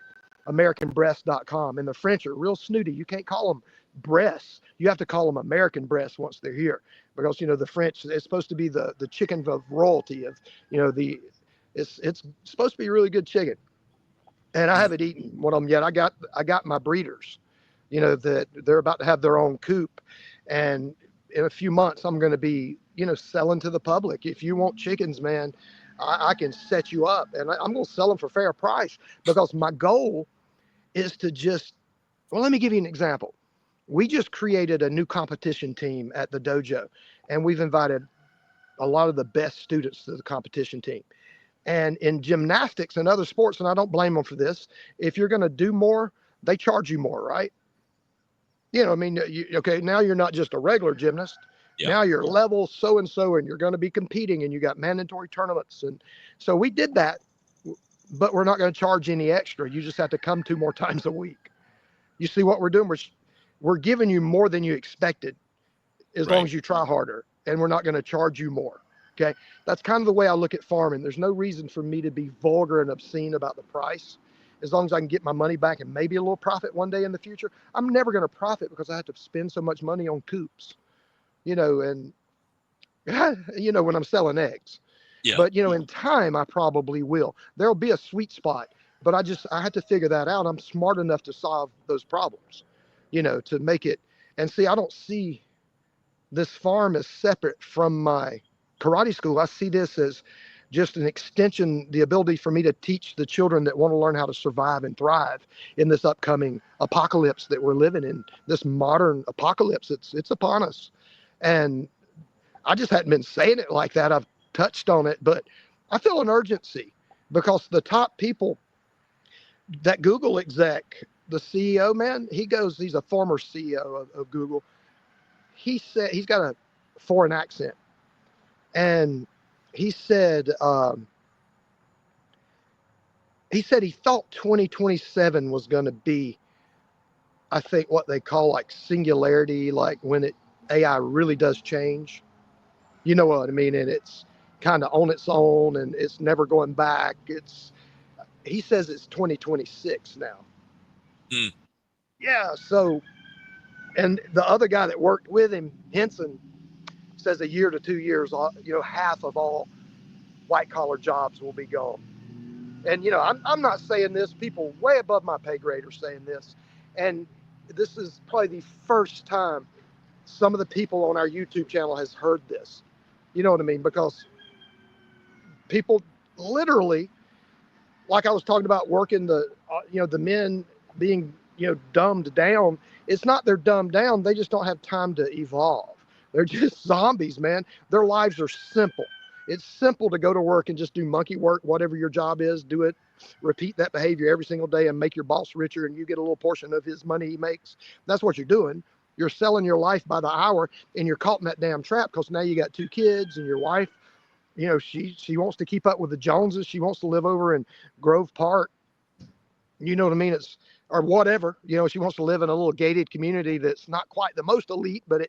AmericanBreast.com. And the French are real snooty. You can't call them breasts. You have to call them American breasts once they're here, because you know the French, it's supposed to be the chicken of royalty, of, you know, it's supposed to be really good chicken. And I haven't eaten one of them yet. I got my breeders, you know, that they're about to have their own coop, and in a few months I'm going to be, you know, selling to the public. If you want chickens, man, I can set you up, and I'm going to sell them for fair price, because my goal is to just, well, let me give you an example. We just created a new competition team at the dojo, and we've invited a lot of the best students to the competition team. And in gymnastics and other sports, and I don't blame them for this, if you're going to do more, they charge you more, right? You know, I mean, okay, now you're not just a regular gymnast. Yeah. Now you're level so-and-so, and you're going to be competing, and you got mandatory tournaments. And so we did that, but we're not going to charge any extra. You just have to come 2 more times a week. You see what we're doing? We're giving you more than you expected, as long as you try harder, and we're not going to charge you more. Okay. That's kind of the way I look at farming. There's no reason for me to be vulgar and obscene about the price. As long as I can get my money back and maybe a little profit one day in the future, I'm never going to profit because I have to spend so much money on coops, and when I'm selling eggs. Yeah. But, in time, I probably will. There'll be a sweet spot, but I had to figure that out. I'm smart enough to solve those problems, to make it. And see, I don't see this farm as separate from my karate school. I see this as just an extension, the ability for me to teach the children that want to learn how to survive and thrive in this upcoming apocalypse that we're living in, this modern apocalypse. It's upon us. And I just hadn't been saying it like that. I've touched on it, but I feel an urgency because the top people, that Google exec, the CEO, man, he's a former CEO of Google. He said he's got a foreign accent, and he said he thought 2027 was going to be, I think, what they call like singularity, like when AI really does change. You know what I mean? And it's kind of on its own, and it's never going back. He says it's 2026 now. Hmm. Yeah. So, and the other guy that worked with him, Henson, says a year to 2 years, half of all white collar jobs will be gone. And I'm not saying this. People way above my pay grade are saying this, and this is probably the first time some of the people on our YouTube channel has heard this. You know what I mean? Because people literally, like I was talking about, working the men being dumbed down. It's not they're dumbed down. They just don't have time to evolve. They're just zombies, man. Their lives are simple. It's simple to go to work and just do monkey work, whatever your job is, do it, repeat that behavior every single day and make your boss richer and you get a little portion of his money he makes. That's what you're doing. You're selling your life by the hour and you're caught in that damn trap because now you got 2 kids and your wife, she wants to keep up with the Joneses. She wants to live over in Grove Park. You know what I mean? Or whatever, she wants to live in a little gated community that's not quite the most elite, but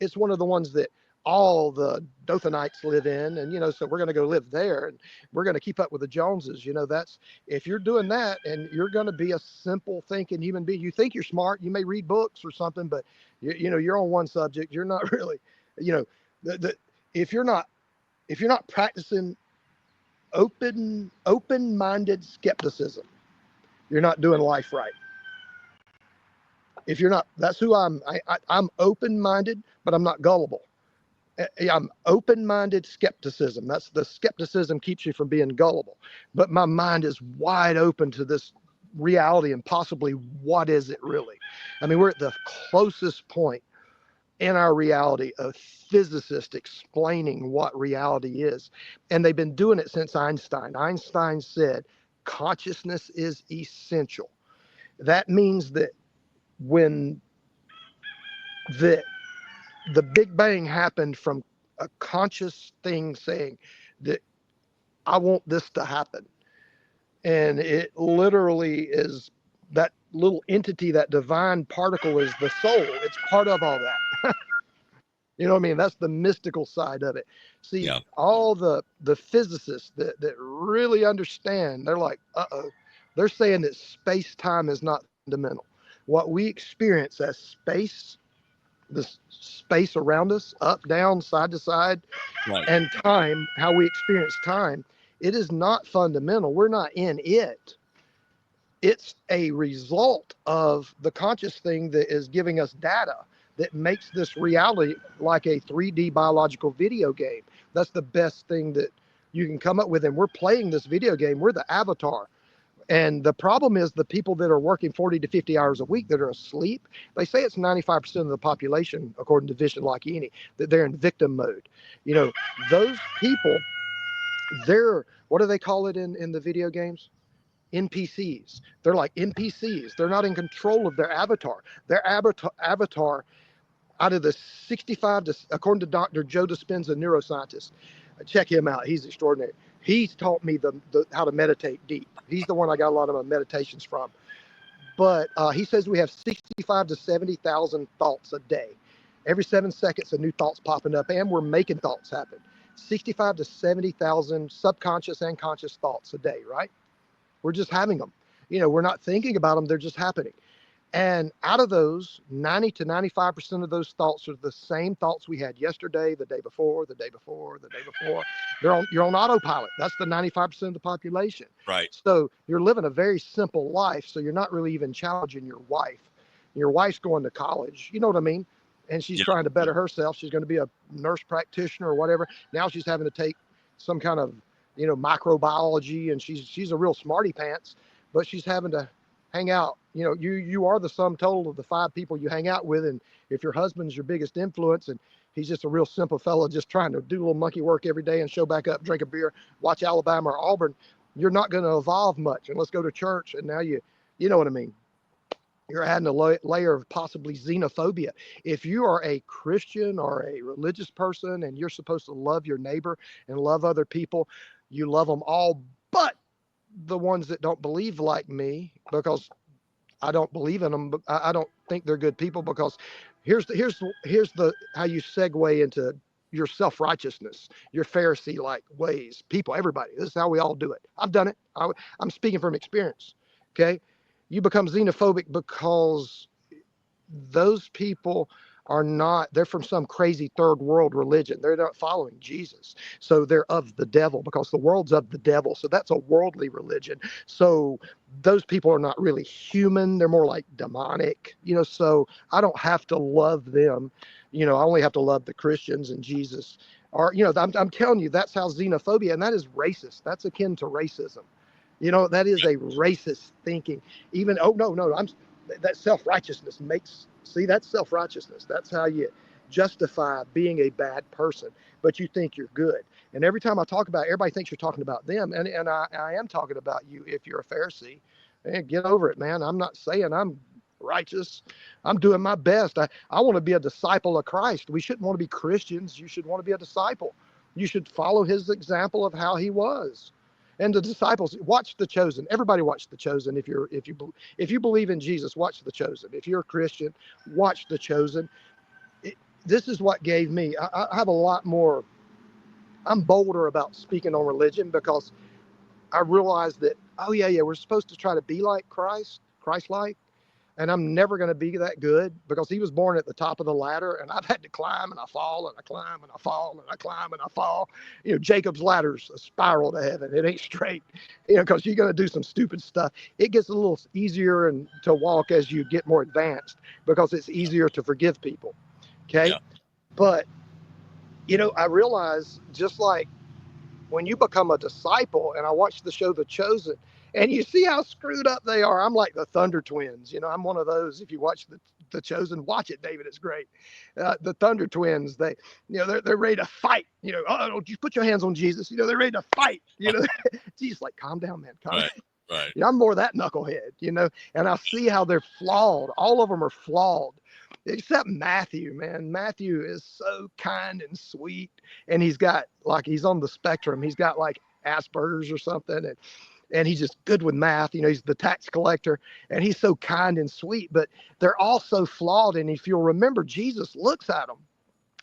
it's one of the ones that all the Dothanites live in. And, so we're going to go live there and we're going to keep up with the Joneses. That's, if you're doing that and you're going to be a simple thinking human being, you think you're smart, you may read books or something, but you're on one subject. You're not really, if you're not practicing open-minded skepticism, you're not doing life right. If you're not, that's who I'm. I'm open-minded, but I'm not gullible. I'm open-minded skepticism. That's the skepticism keeps you from being gullible. But my mind is wide open to this reality and possibly what is it really? I mean, we're at the closest point in our reality of physicists explaining what reality is. And they've been doing it since Einstein. Einstein said consciousness is essential. That means that when the Big Bang happened from a conscious thing saying that I want this to happen. And it literally is that little entity, that divine particle is the soul. It's part of all that. You know what I mean? That's the mystical side of it. See, Yeah. all the physicists that really understand, they're like, they're saying that space-time is not fundamental. What we experience as space, this space around us, up, down, side to side, Right. and time, how we experience time, it is not fundamental. We're not in it. It's a result of the conscious thing that is giving us data that makes this reality like a 3D biological video game. That's the best thing that you can come up with. And we're playing this video game. We're the avatar. And the problem is the people that are working 40 to 50 hours a week that are asleep, they say it's 95% of the population, according to Vision Like Any, that they're in victim mode. Those people, what do they call it in the video games? NPCs. They're like NPCs. They're not in control of their avatar. Their avatar out of the 65 to, according to Dr. Joe Dispenza, neuroscientist, check him out. He's extraordinary. He's taught me how to meditate deep. He's the one I got a lot of my meditations from. But he says we have 65 to 70,000 thoughts a day. Every 7 seconds, a new thought's popping up, and we're making thoughts happen. 65 to 70,000 subconscious and conscious thoughts a day, right? We're just having them. We're not thinking about them, they're just happening. And out of those, 90 to 95% of those thoughts are the same thoughts we had yesterday, the day before, the day before, the day before. You're on autopilot. That's the 95% of the population. Right. So you're living a very simple life. So you're not really even challenging your wife. Your wife's going to college. You know what I mean? And she's Yeah. trying to better herself. She's going to be a nurse practitioner or whatever. Now she's having to take some kind of, microbiology, and she's a real smarty pants, but she's having to hang out. You are the sum total of the 5 people you hang out with. And if your husband's your biggest influence and he's just a real simple fellow, just trying to do a little monkey work every day and show back up, drink a beer, watch Alabama or Auburn, you're not going to evolve much. And let's go to church. And now you know what I mean? You're adding a layer of possibly xenophobia. If you are a Christian or a religious person and you're supposed to love your neighbor and love other people, you love them all, but the ones that don't believe like me, because I don't believe in them, but I don't think they're good people, because here's the how you segue into your self-righteousness, your Pharisee-like ways. People, everybody, this is how we all do it. I've done it. I'm speaking from experience. Okay. You become xenophobic because those people they're from some crazy third world religion. They're not following Jesus. So they're of the devil, because the world's of the devil. So that's a worldly religion. So those people are not really human. They're more like demonic, so I don't have to love them. I only have to love the Christians and Jesus. Or, I'm telling you, that's how xenophobia, and that is racist. That's akin to racism. That is a racist thinking. Even, no, that self-righteousness that's self-righteousness. That's how you justify being a bad person, but you think you're good. And every time I talk about it, everybody thinks you're talking about them. And I am talking about you if you're a Pharisee. And get over it, man. I'm not saying I'm righteous. I'm doing my best. I want to be a disciple of Christ. We shouldn't want to be Christians. You should want to be a disciple. You should follow his example of how he was. And the disciples, watch The Chosen. Everybody watch The Chosen. If you believe in Jesus, watch The Chosen. If you're a Christian, watch The Chosen. This is what gave me. I have a lot more. I'm bolder about speaking on religion, because I realized that, we're supposed to try to be like Christ-like. And I'm never going to be that good, because he was born at the top of the ladder, and I've had to climb, and I fall, and I climb, and I fall, and I climb, and I fall. Jacob's ladder's a spiral to heaven. It ain't straight, because you're going to do some stupid stuff. It gets a little easier and to walk as you get more advanced, because it's easier to forgive people. Okay. Yeah. But, I realize, just like when you become a disciple, and I watched the show The Chosen, and you see how screwed up they are. I'm like the Thunder Twins. I'm one of those. If you watch the Chosen, watch it, David. It's great. The Thunder Twins, they're ready to fight. Don't you put your hands on Jesus. They're ready to fight. Jesus, like, calm down, man. Calm down. Right. I'm more that knucklehead, and I see how they're flawed. All of them are flawed. Except Matthew, man. Matthew is so kind and sweet. And he's on the spectrum. He's got like Asperger's or something. And he's just good with math. He's the tax collector, and he's so kind and sweet, but they're all so flawed. And if you'll remember, Jesus looks at them.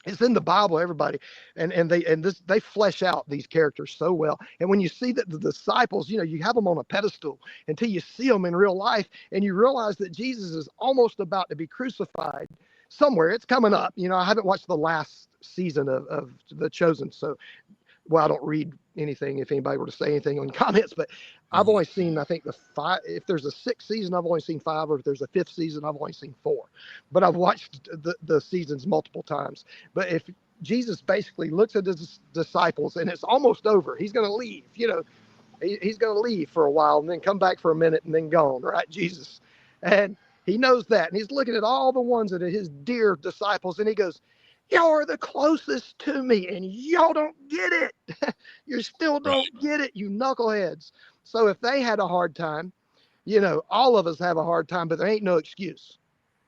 It's in the Bible, everybody. And they flesh out these characters so well. And when you see that the disciples, you have them on a pedestal until you see them in real life, and you realize that Jesus is almost about to be crucified somewhere. It's coming up. I haven't watched the last season of The Chosen, so I don't read anything if anybody were to say anything on comments, but I've only seen, I think, the 5. If there's a 6th season, I've only seen 5, or if there's a 5th season, I've only seen 4. But I've watched the seasons multiple times. But if Jesus basically looks at his disciples and it's almost over, he's going to leave, he's going to leave for a while and then come back for a minute and then gone, right? Jesus. And he knows that. And he's looking at all the ones that are his dear disciples, and he goes, y'all are the closest to me, and y'all don't get it. You still don't get it, you knuckleheads. So if they had a hard time, all of us have a hard time, but there ain't no excuse.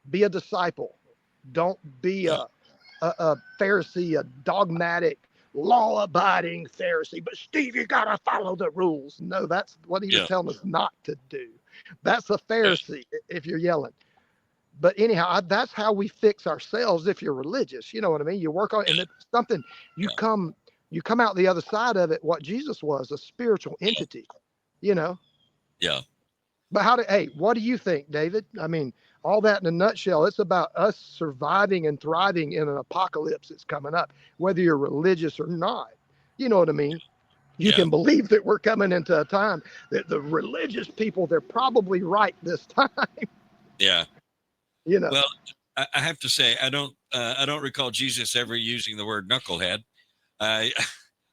Be a disciple. Don't be a Pharisee, a dogmatic, law-abiding Pharisee. But Steve, you got to follow the rules. No, that's what he was telling us not to do. That's a Pharisee if you're yelling. But anyhow, that's how we fix ourselves if you're religious. You know what I mean? You work on, and it's something you come you come out the other side of it, what Jesus was, a spiritual entity, you know. Yeah. But what do you think, David? I mean, all that in a nutshell, it's about us surviving and thriving in an apocalypse that's coming up, whether you're religious or not. You know what I mean? You Yeah. can believe that we're coming into a time that the religious people, they're probably right this time, Yeah. you know. Well, I have to say, I don't recall Jesus ever using the word knucklehead. I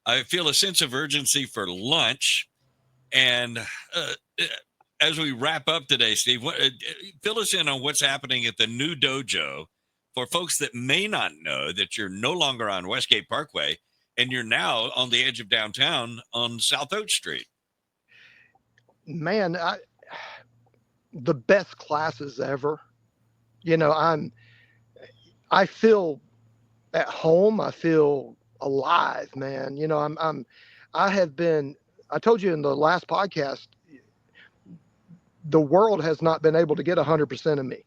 I feel a sense of urgency for lunch. And as we wrap up today, Steve, fill us in on what's happening at the new dojo for folks that may not know that you're no longer on Westgate Parkway and you're now on the edge of downtown on South Oak Street. Man, the best classes ever. You know, I feel at home. I feel alive, man. You know, I have been, I told you in the last podcast, the world has not been able to get 100% of me.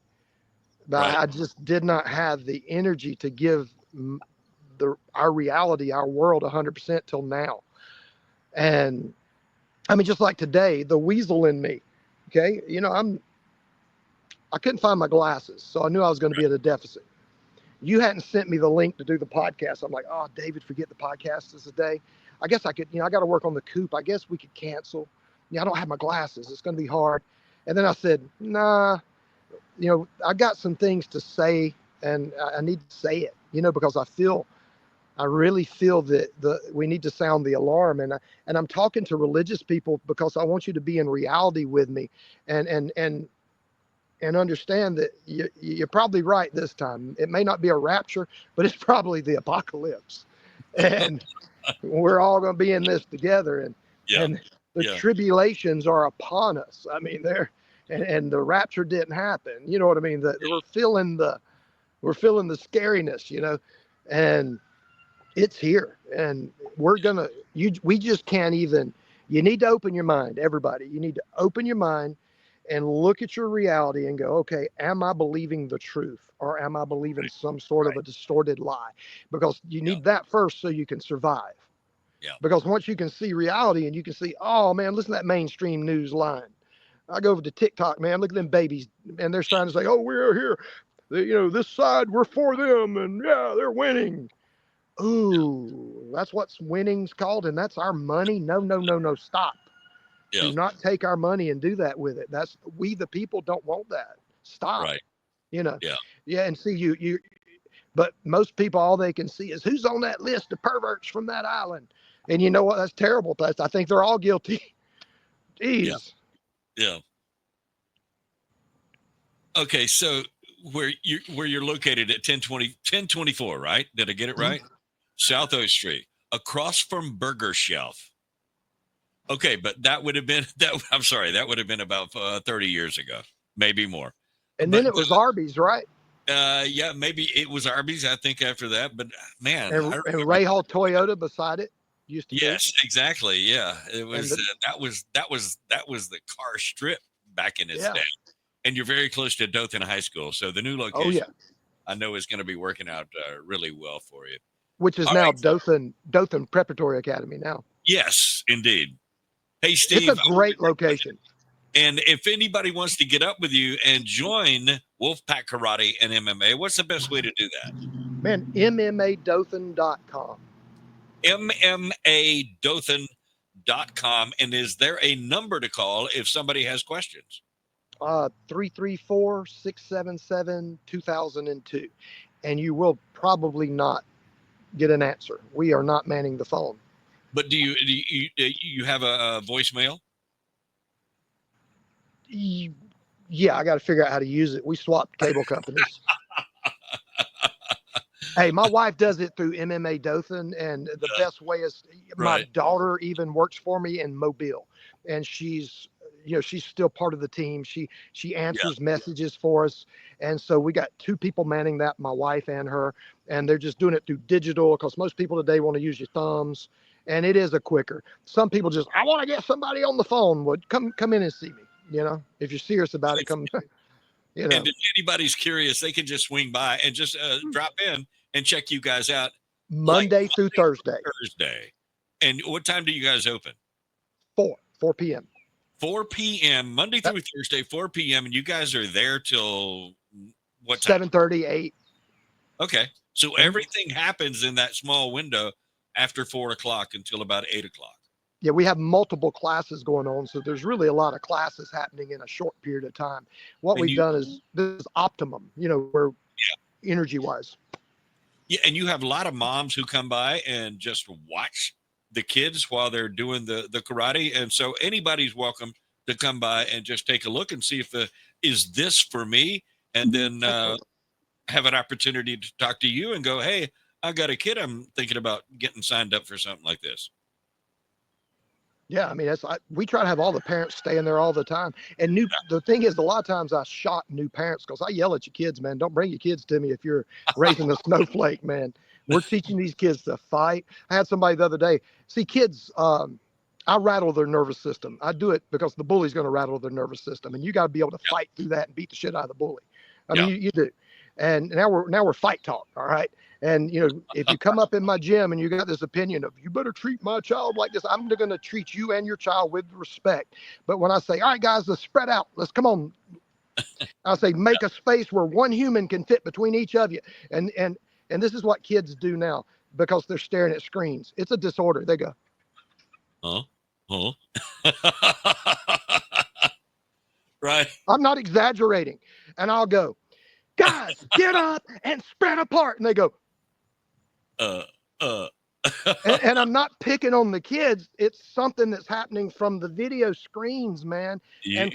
Right. I just did not have the energy to give our reality, our world 100% till now. And I mean, just like today, the weasel in me, okay, you know, I couldn't find my glasses, so I knew I was going to be at a deficit. You hadn't sent me the link to do the podcast. I'm like, oh, David, forget the podcast this day. I guess I could, you know, I got to work on the coop. I guess we could cancel. Yeah, I don't have my glasses. It's going to be hard. And then I said, nah, you know, I got some things to say and I need to say it, you know, because I really feel that we need to sound the alarm. And I'm talking to religious people because I want you to be in reality with me and understand that you're probably right this time. It may not be a rapture, but it's probably the apocalypse. And we're all going to be in this together. And the tribulations are upon us. I mean, and the rapture didn't happen. You know what I mean? We're feeling the scariness, you know, and it's here. And we just can't even, you need to open your mind, everybody. You need to open your mind and look at your reality and go, okay, am I believing the truth or am I believing some sort of a distorted lie? Because you need that first so you can survive. Yeah. Because once you can see reality and you can see, oh man, listen to that mainstream news line. I go over to TikTok, man, look at them babies and they're trying to say, oh, we're here. You know, this side, we're for them and yeah, they're winning. Ooh, that's what's winning's called, and that's our money. No, stop. Yeah. Do not take our money and do that with it. We the people don't want that. Stop. Right. You know. Yeah. And see but most people, all they can see is who's on that list of perverts from that island. And you know what? That's terrible. I think they're all guilty. Jeez. Yeah. Okay, so where you're located at 1024, right? Did I get it right? Mm-hmm. South Oak Street, across from Burger Shelf. Okay, but that would have been I'm sorry, that would have been about 30 years ago, maybe more. And then it was Arby's, right? Yeah, maybe it was Arby's. I think after that, but man, and Ray Hall Toyota beside it used to be. Yes, exactly. Yeah, it was. That was the car strip back in its day. And you're very close to Dothan High School, so the new location, I know, is going to be working out really well for you. Which is now Dothan Preparatory Academy now. Yes, indeed. Hey, Steve. It's a great location. And if anybody wants to get up with you and join Wolfpack Karate and MMA, what's the best way to do that? Man, MMADothan.com. MMADothan.com. And is there a number to call if somebody has questions? 334-677-2002. And you will probably not get an answer. We are not manning the phone. But do you have a voicemail? Yeah, I got to figure out how to use it. We swapped cable companies. Hey, my wife does it through MMA Dothan, and the best way is my daughter even works for me in Mobile, and she's still part of the team. She answers messages for us, and so we got two people manning that, my wife and her, and they're just doing it through digital because most people today want to use your thumbs, and it is a quicker. Some people just, I want to get somebody on the phone. Well, come in and see me. You know, if you're serious about it, come. You know. And if anybody's curious, they can just swing by and just drop in and check you guys out Monday through Thursday. Thursday. And what time do you guys open? 4 p.m. 4 p.m. Monday through Thursday, 4 p.m. And you guys are there till what time? 7:30, 8. Okay. So everything happens in that small window after 4 o'clock until about 8 o'clock. Yeah, we have multiple classes going on, so there's really a lot of classes happening in a short period of time. What we've done is this is optimum, where energy wise. Yeah, and you have a lot of moms who come by and just watch the kids while they're doing the karate, and so anybody's welcome to come by and just take a look and see if is this for me, and then have an opportunity to talk to you and go, hey, I got a kid I'm thinking about getting signed up for something like this. Yeah, I mean, we try to have all the parents staying there all the time. And the thing is, a lot of times I shock new parents because I yell at your kids, man. Don't bring your kids to me if you're raising a snowflake, man. We're teaching these kids to fight. I had somebody the other day. See, kids, I rattle their nervous system. I do it because the bully's going to rattle their nervous system, and you got to be able to fight through that and beat the shit out of the bully. I mean, you do. And now we're fight talk, all right? And, if you come up in my gym and you got this opinion of, you better treat my child like this, I'm going to treat you and your child with respect. But when I say, all right, guys, let's spread out. Let's come on. I say, make a space where one human can fit between each of you. And this is what kids do now because they're staring at screens. It's a disorder. They go, Right. I'm not exaggerating. And I'll go, guys, get up and spread apart. And they go, and I'm not picking on the kids. It's something that's happening from the video screens, man. And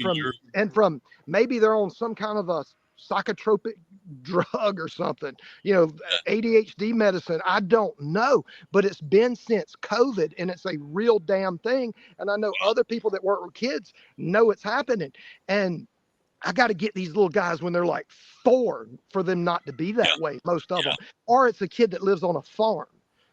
from maybe they're on some kind of a psychotropic drug or something, ADHD medicine. I don't know, but it's been since COVID and it's a real damn thing. And I know other people that work with kids know it's happening. And I got to get these little guys when they're like 4 for them not to be that way, most of them. Or it's a kid that lives on a farm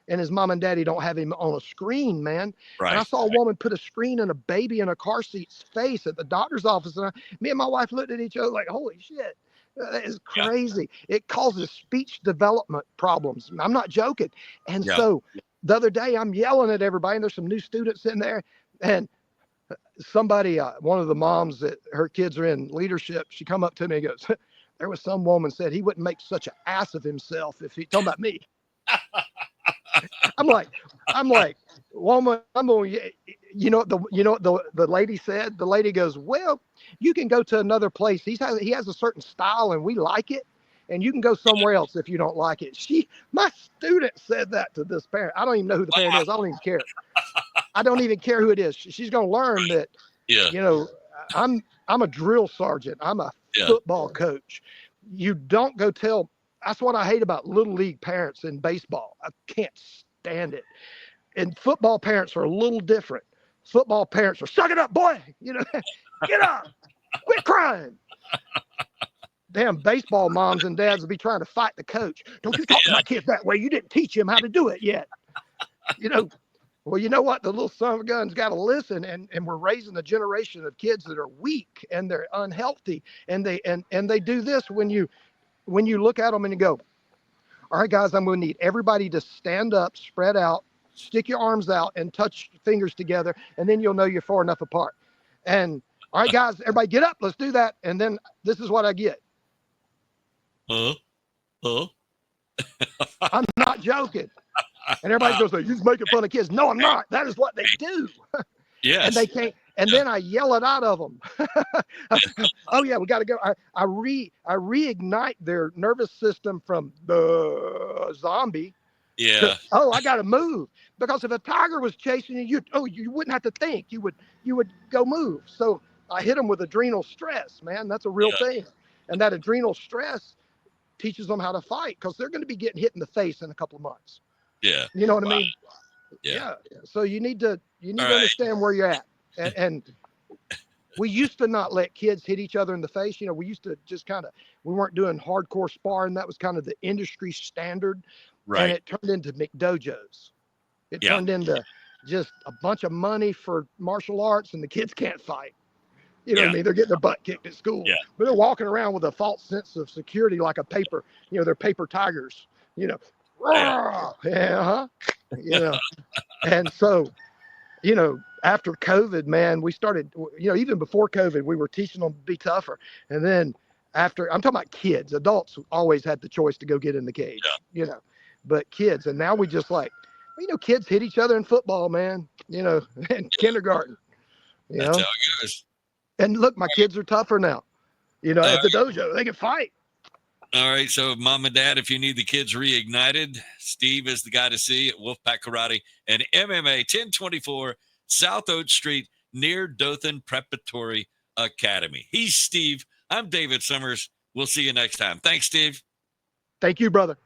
and his mom and daddy don't have him on a screen, man. Right. And I saw a woman put a screen in a baby in a car seat's face at the doctor's office. And me and my wife looked at each other like, holy shit, that is crazy. It causes speech development problems. I'm not joking. And so the other day I'm yelling at everybody and there's some new students in there and somebody, one of the moms that her kids are in leadership, she come up to me and goes, there was some woman said he wouldn't make such an ass of himself if he talking about me. I'm like, woman, the lady said, the lady goes, well, you can go to another place. He has a certain style and we like it. And you can go somewhere else if you don't like it. My student said that to this parent. I don't even know who the parent is. I don't even care. I don't even care who it is. She's going to learn that, I'm a drill sergeant. I'm a football coach. You don't go tell. That's what I hate about little league parents in baseball. I can't stand it. And football parents are a little different. Football parents are, suck it up, boy. Get up. Quit crying. Damn baseball moms and dads will be trying to fight the coach. Don't you talk to my kids that way. You didn't teach him how to do it yet. Well, you know what? The little son of a gun's got to listen, and we're raising a generation of kids that are weak and they're unhealthy, and they do this when you look at them and you go, all right, guys, I'm going to need everybody to stand up, spread out, stick your arms out, and touch fingers together, and then you'll know you're far enough apart. And all right, guys, everybody get up, let's do that, and then this is what I get. I'm not joking. And everybody goes, like, he's making fun of kids. No, I'm not. That is what they do. Yes. And they can't. And then I yell it out of them. Oh yeah, we got to go. I reignite their nervous system from the zombie. Yeah. I got to move, because if a tiger was chasing you, you wouldn't have to think. You would go move. So I hit them with adrenal stress, man. That's a real thing. And that adrenal stress teaches them how to fight, because they're going to be getting hit in the face in a couple of months. Yeah. You know what I mean? Yeah. So you need to understand where you're at. And we used to not let kids hit each other in the face. We used to just we weren't doing hardcore sparring. That was kind of the industry standard. Right. And it turned into McDojos. It turned into just a bunch of money for martial arts, and the kids can't fight. You know what I mean? They're getting their butt kicked at school. Yeah. But they're walking around with a false sense of security like a paper, they're paper tigers. "Rah!" Yeah, you know. And so, after COVID, man, we started, even before COVID, we were teaching them to be tougher. And then after, I'm talking about kids, adults always had the choice to go get in the cage, but kids. And now we just like, kids hit each other in football, man, in kindergarten, That's how it goes. And look, my kids are tougher now, at the dojo, they can fight. All right. So, Mom and Dad, if you need the kids reignited, Steve is the guy to see at Wolfpack Karate and MMA, 1024 South Oak Street near Dothan Preparatory Academy. He's Steve. I'm David Summers. We'll see you next time. Thanks, Steve. Thank you, brother.